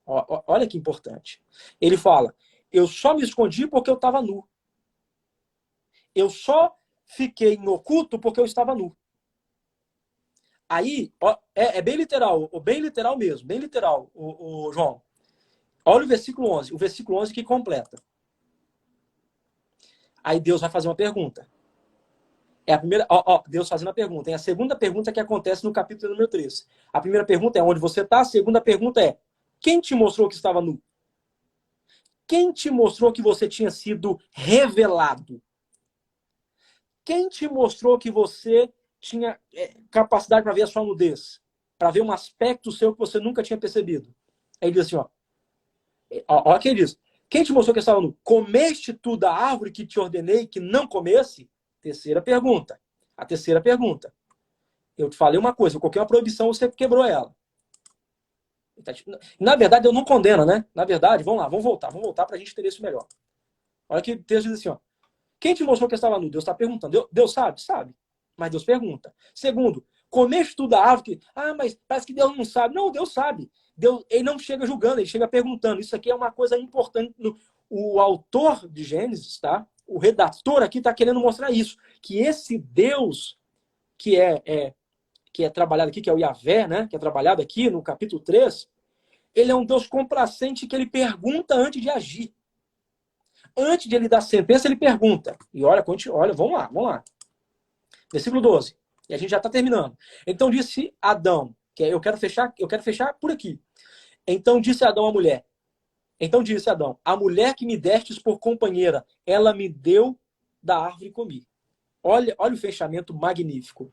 Olha que importante. Ele fala, eu só me escondi porque eu estava nu. Eu só fiquei no oculto porque eu estava nu. Aí, é bem literal mesmo, bem literal, o João. Olha o versículo 11, que completa. Aí Deus vai fazer uma pergunta. É a primeira, Deus fazendo a pergunta. É a segunda pergunta que acontece no capítulo número 3. A primeira pergunta é onde você está, a segunda pergunta é quem te mostrou que estava nu? Quem te mostrou que você tinha sido revelado? Quem te mostrou que você tinha capacidade para ver a sua nudez? Para ver um aspecto seu que você nunca tinha percebido? Aí ele diz assim, ó que ele diz. Quem te mostrou que estava nu? Comeste tu da árvore que te ordenei que não comesse? Terceira pergunta. A terceira pergunta. Eu te falei uma coisa, eu coloquei uma proibição, você quebrou ela. Na verdade, eu não condeno, né? Na verdade, vamos lá, vamos voltar para a gente entender isso melhor. Olha que o texto diz assim, ó. Quem te mostrou que estava nu? Deus está perguntando. Deus sabe? Sabe. Mas Deus pergunta. Segundo, comeste tu da árvore que... mas parece que Deus não sabe. Não, Deus sabe. Deus, ele não chega julgando, ele chega perguntando. Isso aqui é uma coisa importante. O autor de Gênesis, tá? O redator aqui está querendo mostrar isso. Que esse Deus que é trabalhado aqui, que é o Yahvé, né? Que é trabalhado aqui no capítulo 3, ele é um Deus complacente que ele pergunta antes de agir. Antes de ele dar sentença, ele pergunta. E olha, vamos lá. Versículo 12. E a gente já está terminando. Então disse Adão, que eu quero fechar por aqui. Então disse Adão à mulher. Então disse Adão, a mulher que me destes por companheira, ela me deu da árvore e comi. Olha o fechamento magnífico.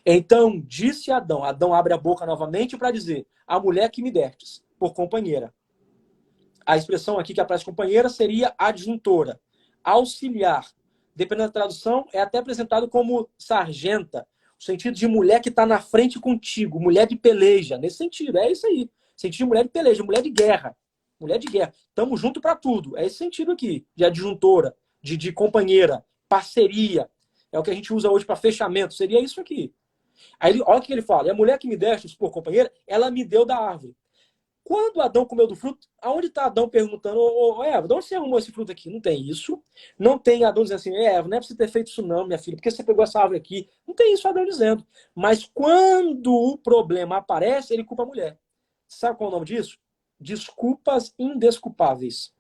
Então disse Adão abre a boca novamente para dizer, a mulher que me destes por companheira. A expressão aqui que aparece companheira seria adjuntora, auxiliar. Dependendo da tradução, é até apresentado como sargenta. O sentido de mulher que está na frente contigo, mulher de peleja. Nesse sentido, é isso aí. Sentido de mulher de peleja, mulher de guerra. Mulher de guerra. Estamos junto para tudo. É esse sentido aqui, de adjuntora, de companheira, parceria. É o que a gente usa hoje para fechamento. Seria isso aqui. Aí, olha o que ele fala. E a mulher que me deste por companheira, ela me deu da árvore. Quando Adão comeu do fruto, aonde está Adão perguntando, Eva, de onde você arrumou esse fruto aqui? Não tem isso. Não tem Adão dizendo assim, Eva, não é para você ter feito isso não, minha filha, porque você pegou essa árvore aqui. Não tem isso Adão dizendo. Mas quando o problema aparece, ele culpa a mulher. Sabe qual é o nome disso? Desculpas indesculpáveis.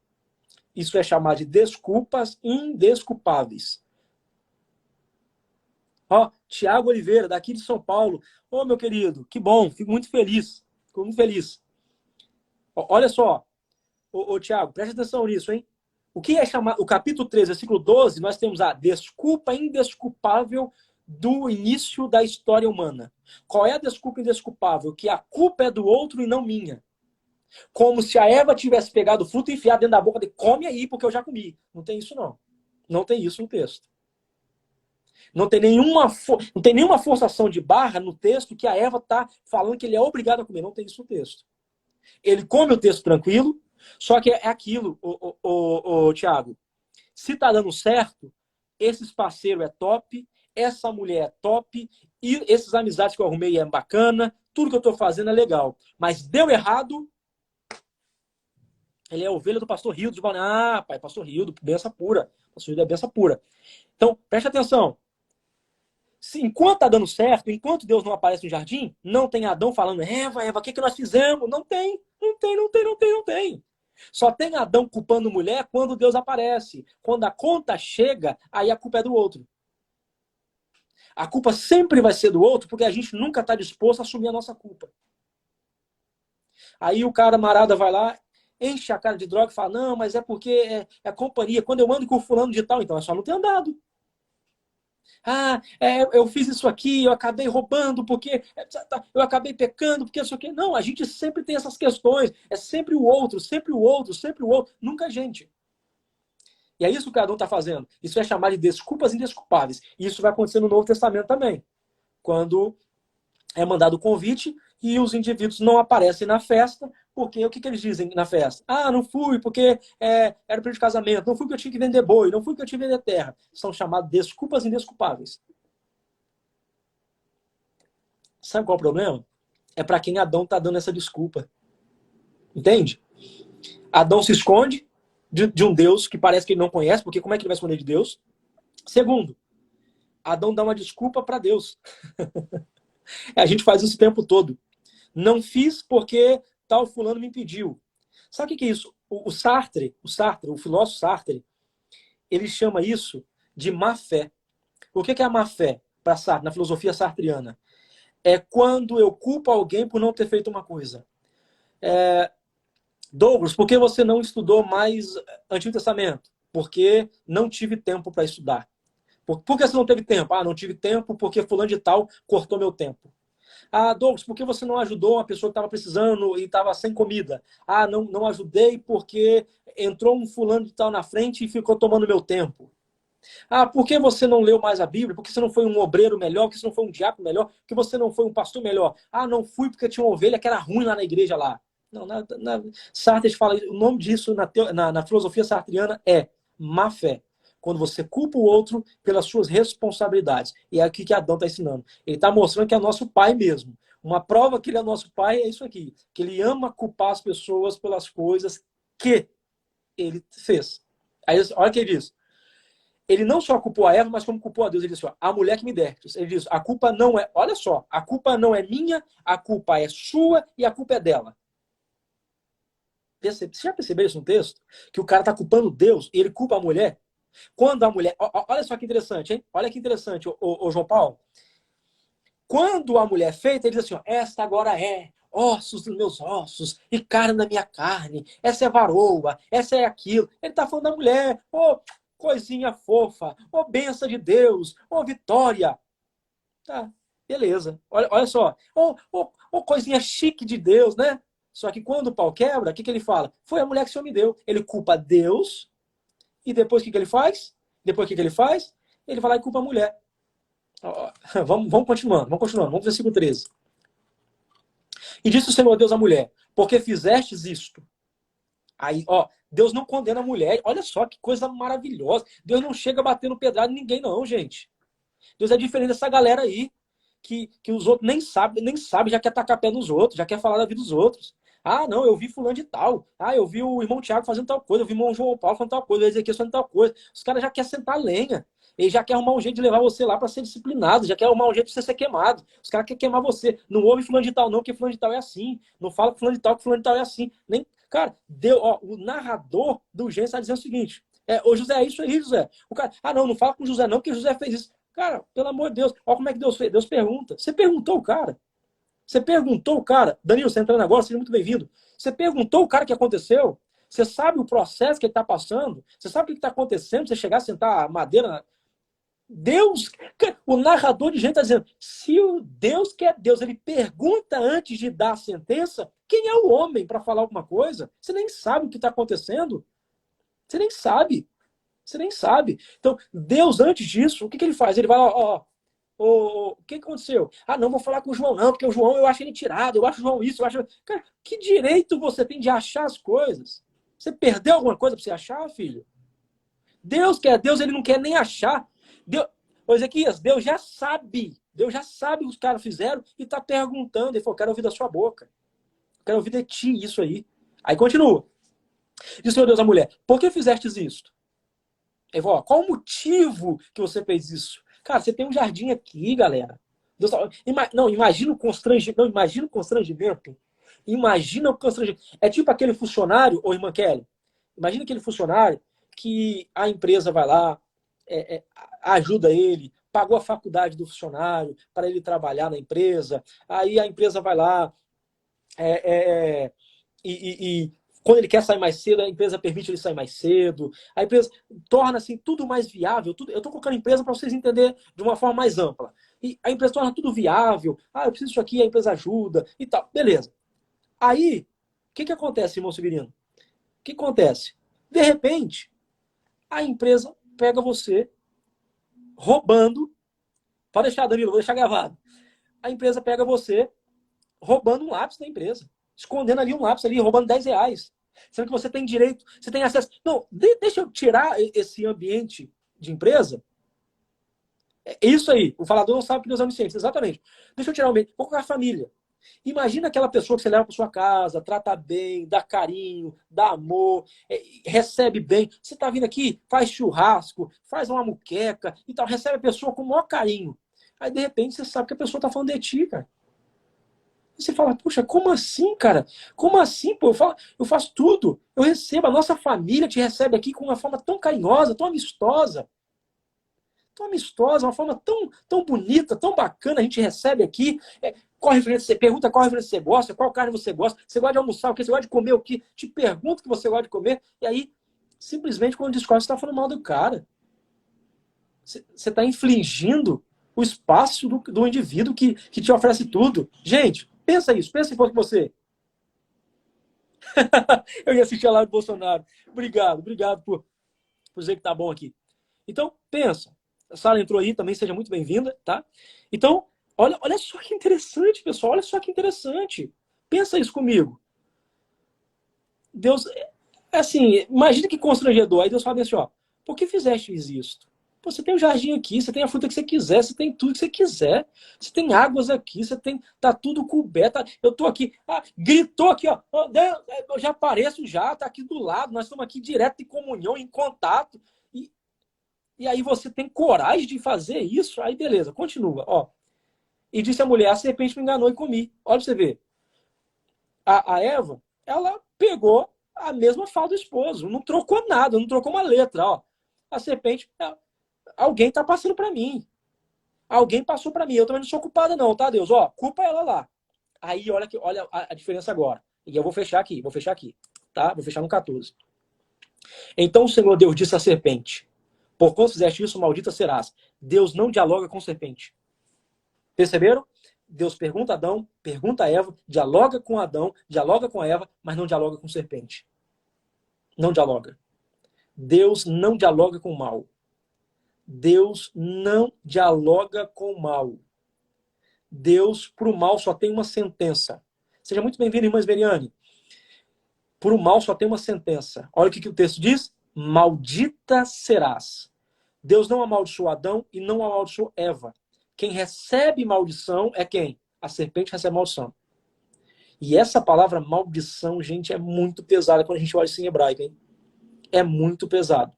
Isso é chamado de desculpas indesculpáveis. Tiago Oliveira, daqui de São Paulo. Meu querido, que bom, fico muito feliz. Olha só, Tiago, preste atenção nisso, hein? O que é chamado, o capítulo 13, versículo 12, nós temos a desculpa indesculpável do início da história humana. Qual é a desculpa indesculpável? Que a culpa é do outro e não minha. Como se a Eva tivesse pegado o fruto e enfiado dentro da boca de come aí, porque eu já comi. Não tem isso, não. Não tem isso no texto. Não tem nenhuma forçação de barra no texto que a Eva está falando que ele é obrigado a comer. Não tem isso no texto. Ele come o texto tranquilo, só que é aquilo, Tiago. Se tá dando certo, esse parceiro é top, essa mulher é top, e essas amizades que eu arrumei é bacana, tudo que eu tô fazendo é legal. Mas deu errado, ele é a ovelha do pastor Rildo de Balneário. Ah, pai, pastor Rildo, benção pura. Pastor Rildo é benção pura. Então, preste atenção. Se, enquanto tá dando certo, enquanto Deus não aparece no jardim, não tem Adão falando, Eva, o que nós fizemos? Não tem. Só tem Adão culpando mulher quando Deus aparece. Quando a conta chega, aí a culpa é do outro. A culpa sempre vai ser do outro, porque a gente nunca está disposto a assumir a nossa culpa. Aí o cara marada vai lá, enche a cara de droga e fala, não, mas é porque é companhia. Quando eu ando com o fulano de tal, então é só não ter andado. Ah, eu fiz isso aqui, eu acabei roubando, porque eu acabei pecando, porque isso aqui. Não, a gente sempre tem essas questões. É sempre o outro, nunca a gente. E é isso que cada um está fazendo. Isso é chamado de desculpas indesculpáveis. E isso vai acontecer no Novo Testamento também. Quando é mandado o convite e os indivíduos não aparecem na festa, porque o que eles dizem na festa? Ah, não fui porque era período de casamento, não fui porque eu tinha que vender boi, não fui porque eu tinha que vender terra. São chamados desculpas indesculpáveis. Sabe qual é o problema? É para quem Adão está dando essa desculpa. Entende? Adão se esconde de um Deus que parece que ele não conhece, porque como é que ele vai esconder de Deus? Segundo, Adão dá uma desculpa para Deus. A gente faz isso o tempo todo. Não fiz porque tal fulano me impediu. Sabe o que é isso? O Sartre, o filósofo Sartre, ele chama isso de má fé. O que é a má fé para Sartre, na filosofia sartriana? É quando eu culpo alguém por não ter feito uma coisa. Douglas, por que você não estudou mais Antigo Testamento? Porque não tive tempo para estudar. Por que você não teve tempo? Ah, não tive tempo porque fulano de tal cortou meu tempo. Ah, Douglas, por que você não ajudou uma pessoa que estava precisando e estava sem comida? Ah, não ajudei porque entrou um fulano de tal na frente e ficou tomando meu tempo. Ah, por que você não leu mais a Bíblia? Por que você não foi um obreiro melhor? Por que você não foi um diácono melhor? Por que você não foi um pastor melhor? Ah, não fui porque tinha uma ovelha que era ruim lá na igreja lá. Não, Sartre fala, o nome disso na filosofia sartriana é má fé. Quando você culpa o outro pelas suas responsabilidades. E é aqui que Adão está ensinando. Ele está mostrando que é nosso pai mesmo. Uma prova que ele é nosso pai é isso aqui. Que ele ama culpar as pessoas pelas coisas que ele fez. Aí, olha o que ele diz. Ele não só culpou a Eva, mas como culpou a Deus. Ele disse, ó, a mulher que me deste. Ele diz, a culpa não é... Olha só, a culpa não é minha, a culpa é sua e a culpa é dela. Você já percebeu isso no texto? Que o cara está culpando Deus e ele culpa a mulher? Quando a mulher... Olha só que interessante, hein? Olha que interessante, ô João Paulo. Quando a mulher é feita, ele diz assim, ó, esta agora é ossos dos meus ossos e carne da minha carne. Essa é varoa, essa é aquilo. Ele está falando da mulher. Ô, coisinha fofa. Ô, benção de Deus. Ô, vitória. Tá, beleza. Olha só. Ô, coisinha chique de Deus, né? Só que quando o pau quebra, o que ele fala? Foi a mulher que o Senhor me deu. Ele culpa Deus. E depois o que ele faz? Depois o que ele faz? Ele vai lá e culpa a mulher. Vamos continuando. Vamos pro versículo 13. E disse o Senhor Deus à mulher, porque fizestes isto. Aí, Deus não condena a mulher. Olha só que coisa maravilhosa. Deus não chega batendo pedrada em ninguém, não, gente. Deus é diferente dessa galera aí, que os outros nem sabe, já quer tacar pé nos outros, já quer falar da vida dos outros. Ah, não, eu vi fulano de tal. Ah, eu vi o irmão Tiago fazendo tal coisa, eu vi o irmão João Paulo fazendo tal coisa, o Ezequiel fazendo tal coisa. Os caras já querem sentar a lenha. Ele já quer arrumar um jeito de levar você lá para ser disciplinado, já quer arrumar um jeito de você ser queimado. Os caras querem queimar você. Não ouve fulano de tal não, porque fulano de tal é assim. Não fala com fulano de tal, que fulano de tal é assim. Nem... Cara, o narrador do Gênesis está dizendo o seguinte, ô José, é isso aí, José. O cara, não fala com José não, porque José fez isso. Cara, pelo amor de Deus, olha como é que Deus fez. Deus pergunta. Você perguntou o cara? Você perguntou o cara? Danilo, você entrando agora, seja muito bem-vindo. Você perguntou o cara o que aconteceu? Você sabe o processo que ele está passando? Você sabe o que está acontecendo? Você chegar a sentar a madeira. Deus, o narrador de gente está dizendo, se o Deus que é Deus, ele pergunta antes de dar a sentença, quem é o homem para falar alguma coisa? Você nem sabe o que está acontecendo. Você nem sabe. Você nem sabe. Então, Deus, antes disso, o que ele faz? Ele vai lá, ó, o que aconteceu? Ah, não vou falar com o João, não, porque o João eu acho ele tirado, eu acho o João isso, eu acho. Cara, que direito você tem de achar as coisas? Você perdeu alguma coisa para você achar, filho? Deus que é Deus, ele não quer nem achar. Deus, ô Ezequias, Deus já sabe o que os caras fizeram e está perguntando. Ele falou, quero ouvir da sua boca. Quero ouvir de ti isso aí. Aí continua. Diz, Senhor Deus, a mulher, por que fizestes isso? Ele falou, qual o motivo que você fez isso? Cara, você tem um jardim aqui, galera. Deus tá... Não, imagina o constrangimento. Não, imagina o constrangimento. Imagina o constrangimento. É tipo aquele funcionário, ô irmã Kelly, imagina aquele funcionário que a empresa vai lá, ajuda ele, pagou a faculdade do funcionário para ele trabalhar na empresa, aí a empresa vai lá e quando ele quer sair mais cedo, a empresa permite ele sair mais cedo, a empresa torna assim, tudo mais viável. Eu estou colocando a empresa para vocês entenderem de uma forma mais ampla. E a empresa torna tudo viável, eu preciso disso aqui, a empresa ajuda e tal. Beleza. Aí, o que acontece, irmão Severino? O que acontece? De repente, a empresa pega você roubando. Pode deixar, Danilo, vou deixar gravado. A empresa pega você roubando um lápis da empresa. Escondendo ali um lápis ali, roubando R$10. Sendo que você tem direito, você tem acesso. Não, deixa eu tirar esse ambiente de empresa. É isso aí. O falador não sabe que Deus é onisciente. Exatamente. Deixa eu tirar o ambiente. Vou colocar a família. Imagina aquela pessoa que você leva para sua casa, trata bem, dá carinho, dá amor, recebe bem. Você está vindo aqui, faz churrasco, faz uma muqueca e tal, recebe a pessoa com o maior carinho. Aí, de repente, você sabe que a pessoa está falando de ti, cara. E você fala, puxa, como assim, cara? Como assim, pô? Eu faço tudo. Eu recebo, a nossa família te recebe aqui com uma forma tão carinhosa, tão amistosa. Tão amistosa, uma forma tão bonita, tão bacana, a gente recebe aqui. Qual referência você pergunta, qual referência você gosta, qual carne você gosta, você gosta de almoçar o que, você gosta de comer o que, te pergunta o que você gosta de comer, e aí, simplesmente, quando descobre, você está falando mal do cara. Você está infligindo o espaço do indivíduo que te oferece tudo. Gente, pensa isso, pensa em você. Eu ia assistir a live do Bolsonaro. Obrigado por dizer que tá bom aqui. Então, pensa. A Sara entrou aí também, seja muito bem-vinda, tá? Então, olha só que interessante, pessoal. Olha só que interessante. Pensa isso comigo. Deus, assim, imagina que constrangedor. Aí Deus fala assim, ó, por que fizestes isto? Pô, você tem um jardim aqui, você tem a fruta que você quiser, você tem tudo que você quiser. Você tem águas aqui, tá tudo coberto. Eu tô aqui, gritou aqui, ó, eu já apareço já, tá aqui do lado, nós estamos aqui direto em comunhão, em contato. E aí você tem coragem de fazer isso? Aí beleza, continua. Ó. E disse a mulher, a serpente me enganou e comi. Olha pra você ver. A Eva, ela pegou a mesma fala do esposo. Não trocou nada, não trocou uma letra. Ó. A serpente, alguém tá passando para mim. Alguém passou para mim. Eu também não sou culpada não, tá, Deus? Ó, culpa ela lá. Aí olha a diferença agora. E eu vou fechar aqui, tá? Vou fechar no 14. Então o Senhor Deus disse à serpente, por quanto fizeste isso, maldita serás. Deus não dialoga com serpente. Perceberam? Deus pergunta a Adão, pergunta a Eva, dialoga com Adão, dialoga com a Eva, mas não dialoga com serpente. Não dialoga. Deus não dialoga com o mal. Deus não dialoga com o mal. Deus, para o mal, só tem uma sentença. Seja muito bem-vindo, irmã Sveriane. Para o mal, só tem uma sentença. Olha o que o texto diz. Maldita serás. Deus não amaldiçoou Adão e não amaldiçoou Eva. Quem recebe maldição é quem? A serpente recebe maldição. E essa palavra maldição, gente, é muito pesada quando a gente olha isso em hebraico, hein? É muito pesado.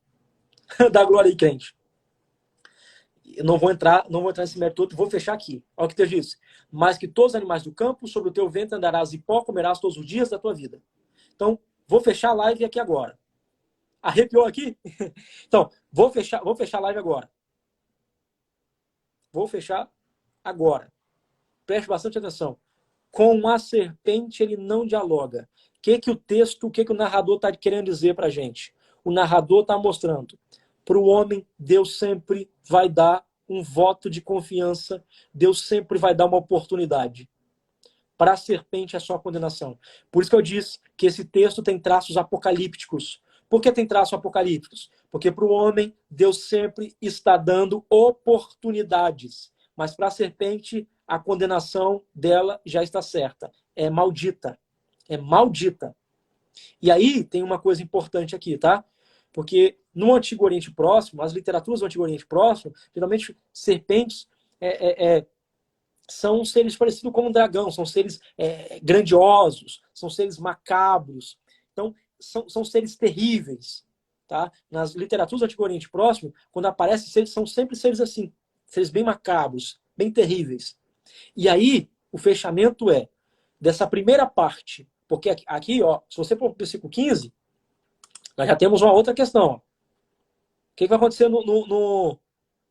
Dá glória aí, crente. Eu não vou entrar nesse mérito todo, vou fechar aqui. Olha o que Deus diz. Mas que todos os animais do campo, sobre o teu ventre andarás e pó comerás todos os dias da tua vida. Então, vou fechar a live aqui agora. Arrepiou aqui? Então, vou fechar a live agora. Vou fechar agora. Preste bastante atenção. Com a serpente ele não dialoga. O que o narrador está querendo dizer para a gente? O narrador está mostrando. Para o homem, Deus sempre vai dar um voto de confiança. Deus sempre vai dar uma oportunidade. Para a serpente é só condenação. Por isso que eu disse que esse texto tem traços apocalípticos. Por que tem traços apocalípticos? Porque para o homem, Deus sempre está dando oportunidades. Mas para a serpente, a condenação dela já está certa. É maldita. É maldita. E aí tem uma coisa importante aqui, tá? Porque no Antigo Oriente Próximo, as literaturas do Antigo Oriente Próximo, geralmente serpentes são seres parecidos com um dragão, são seres grandiosos, são seres macabros. Então, são seres terríveis. Tá? Nas literaturas do Antigo Oriente Próximo, quando aparecem seres, são sempre seres assim, seres bem macabros, bem terríveis. E aí, o fechamento dessa primeira parte, porque aqui, ó, se você for para o versículo 15, nós já temos uma outra questão. Ó. O que vai acontecer no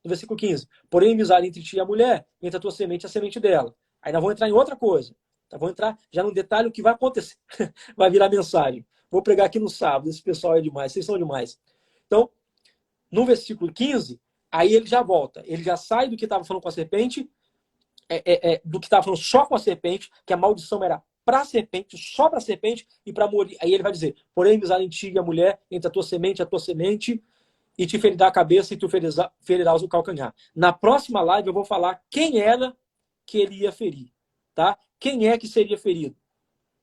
versículo 15? Porém, amizade entre ti e a mulher, entre a tua semente e a semente dela. Aí nós vamos entrar em outra coisa. Tá? Vamos entrar já no detalhe o que vai acontecer. Vai virar mensagem. Vou pregar aqui no sábado. Esse pessoal é demais. Vocês são demais. Então, no versículo 15, aí ele já volta. Ele já sai do que estava falando com a serpente, do que estava falando só com a serpente, que a maldição era para a serpente, só para a serpente, e para morir. Aí ele vai dizer, porém, amizade em ti e a mulher, entre a tua semente e a tua semente, e te ferirá a cabeça e tu ferirás o calcanhar. Na próxima live eu vou falar quem era que ele ia ferir. Tá? Quem é que seria ferido?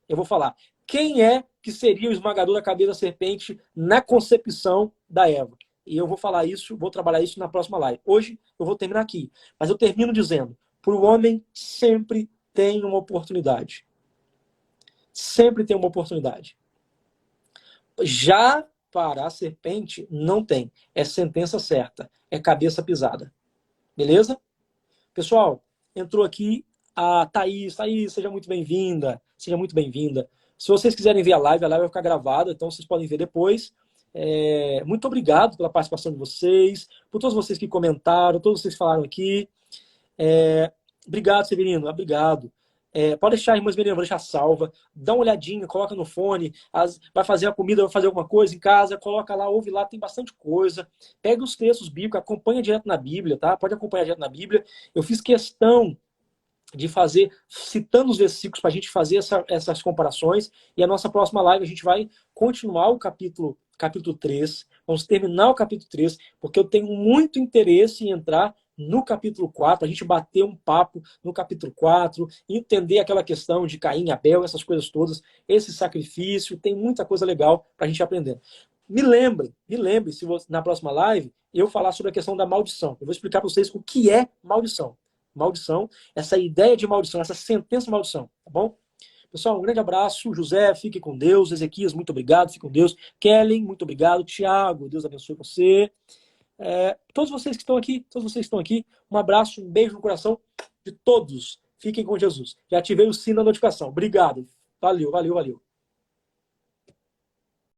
Eu vou falar. Quem é que seria o esmagador da cabeça da serpente na concepção da Eva? E eu vou falar isso, vou trabalhar isso na próxima live. Hoje eu vou terminar aqui. Mas eu termino dizendo, para o homem sempre tem uma oportunidade. Sempre tem uma oportunidade. Já para a serpente, não tem. É sentença certa. É cabeça pisada. Beleza? Pessoal, entrou aqui a Thaís. Thaís, seja muito bem-vinda. Seja muito bem-vinda. Se vocês quiserem ver a live vai ficar gravada, então vocês podem ver depois. Muito obrigado pela participação de vocês, por todos vocês que comentaram, todos vocês que falaram aqui. Obrigado, Severino. Obrigado. Pode deixar, irmã Severino, vou deixar salva. Dá uma olhadinha, coloca no fone. Vai fazer a comida, vai fazer alguma coisa em casa, coloca lá, ouve lá, tem bastante coisa. Pega os textos bíblicos, acompanha direto na Bíblia, tá? Pode acompanhar direto na Bíblia. Eu fiz questão de fazer, citando os versículos para a gente fazer essas comparações. E a nossa próxima live a gente vai continuar o capítulo 3. Vamos terminar o capítulo 3, porque eu tenho muito interesse em entrar no capítulo 4, a gente bater um papo no capítulo 4, entender aquela questão de Caim e Abel, essas coisas todas, esse sacrifício, tem muita coisa legal para a gente aprender. Me lembre, se você, na próxima live, eu falar sobre a questão da maldição. Eu vou explicar para vocês o que é maldição. Maldição, essa ideia de maldição, essa sentença de maldição, tá bom? Pessoal, um grande abraço. José, fique com Deus. Ezequias, muito obrigado, fique com Deus. Kellen, muito obrigado. Tiago, Deus abençoe você. Todos vocês que estão aqui, um abraço, um beijo no coração de todos. Fiquem com Jesus. Já ativei o sino da notificação. Obrigado. Valeu, valeu, valeu.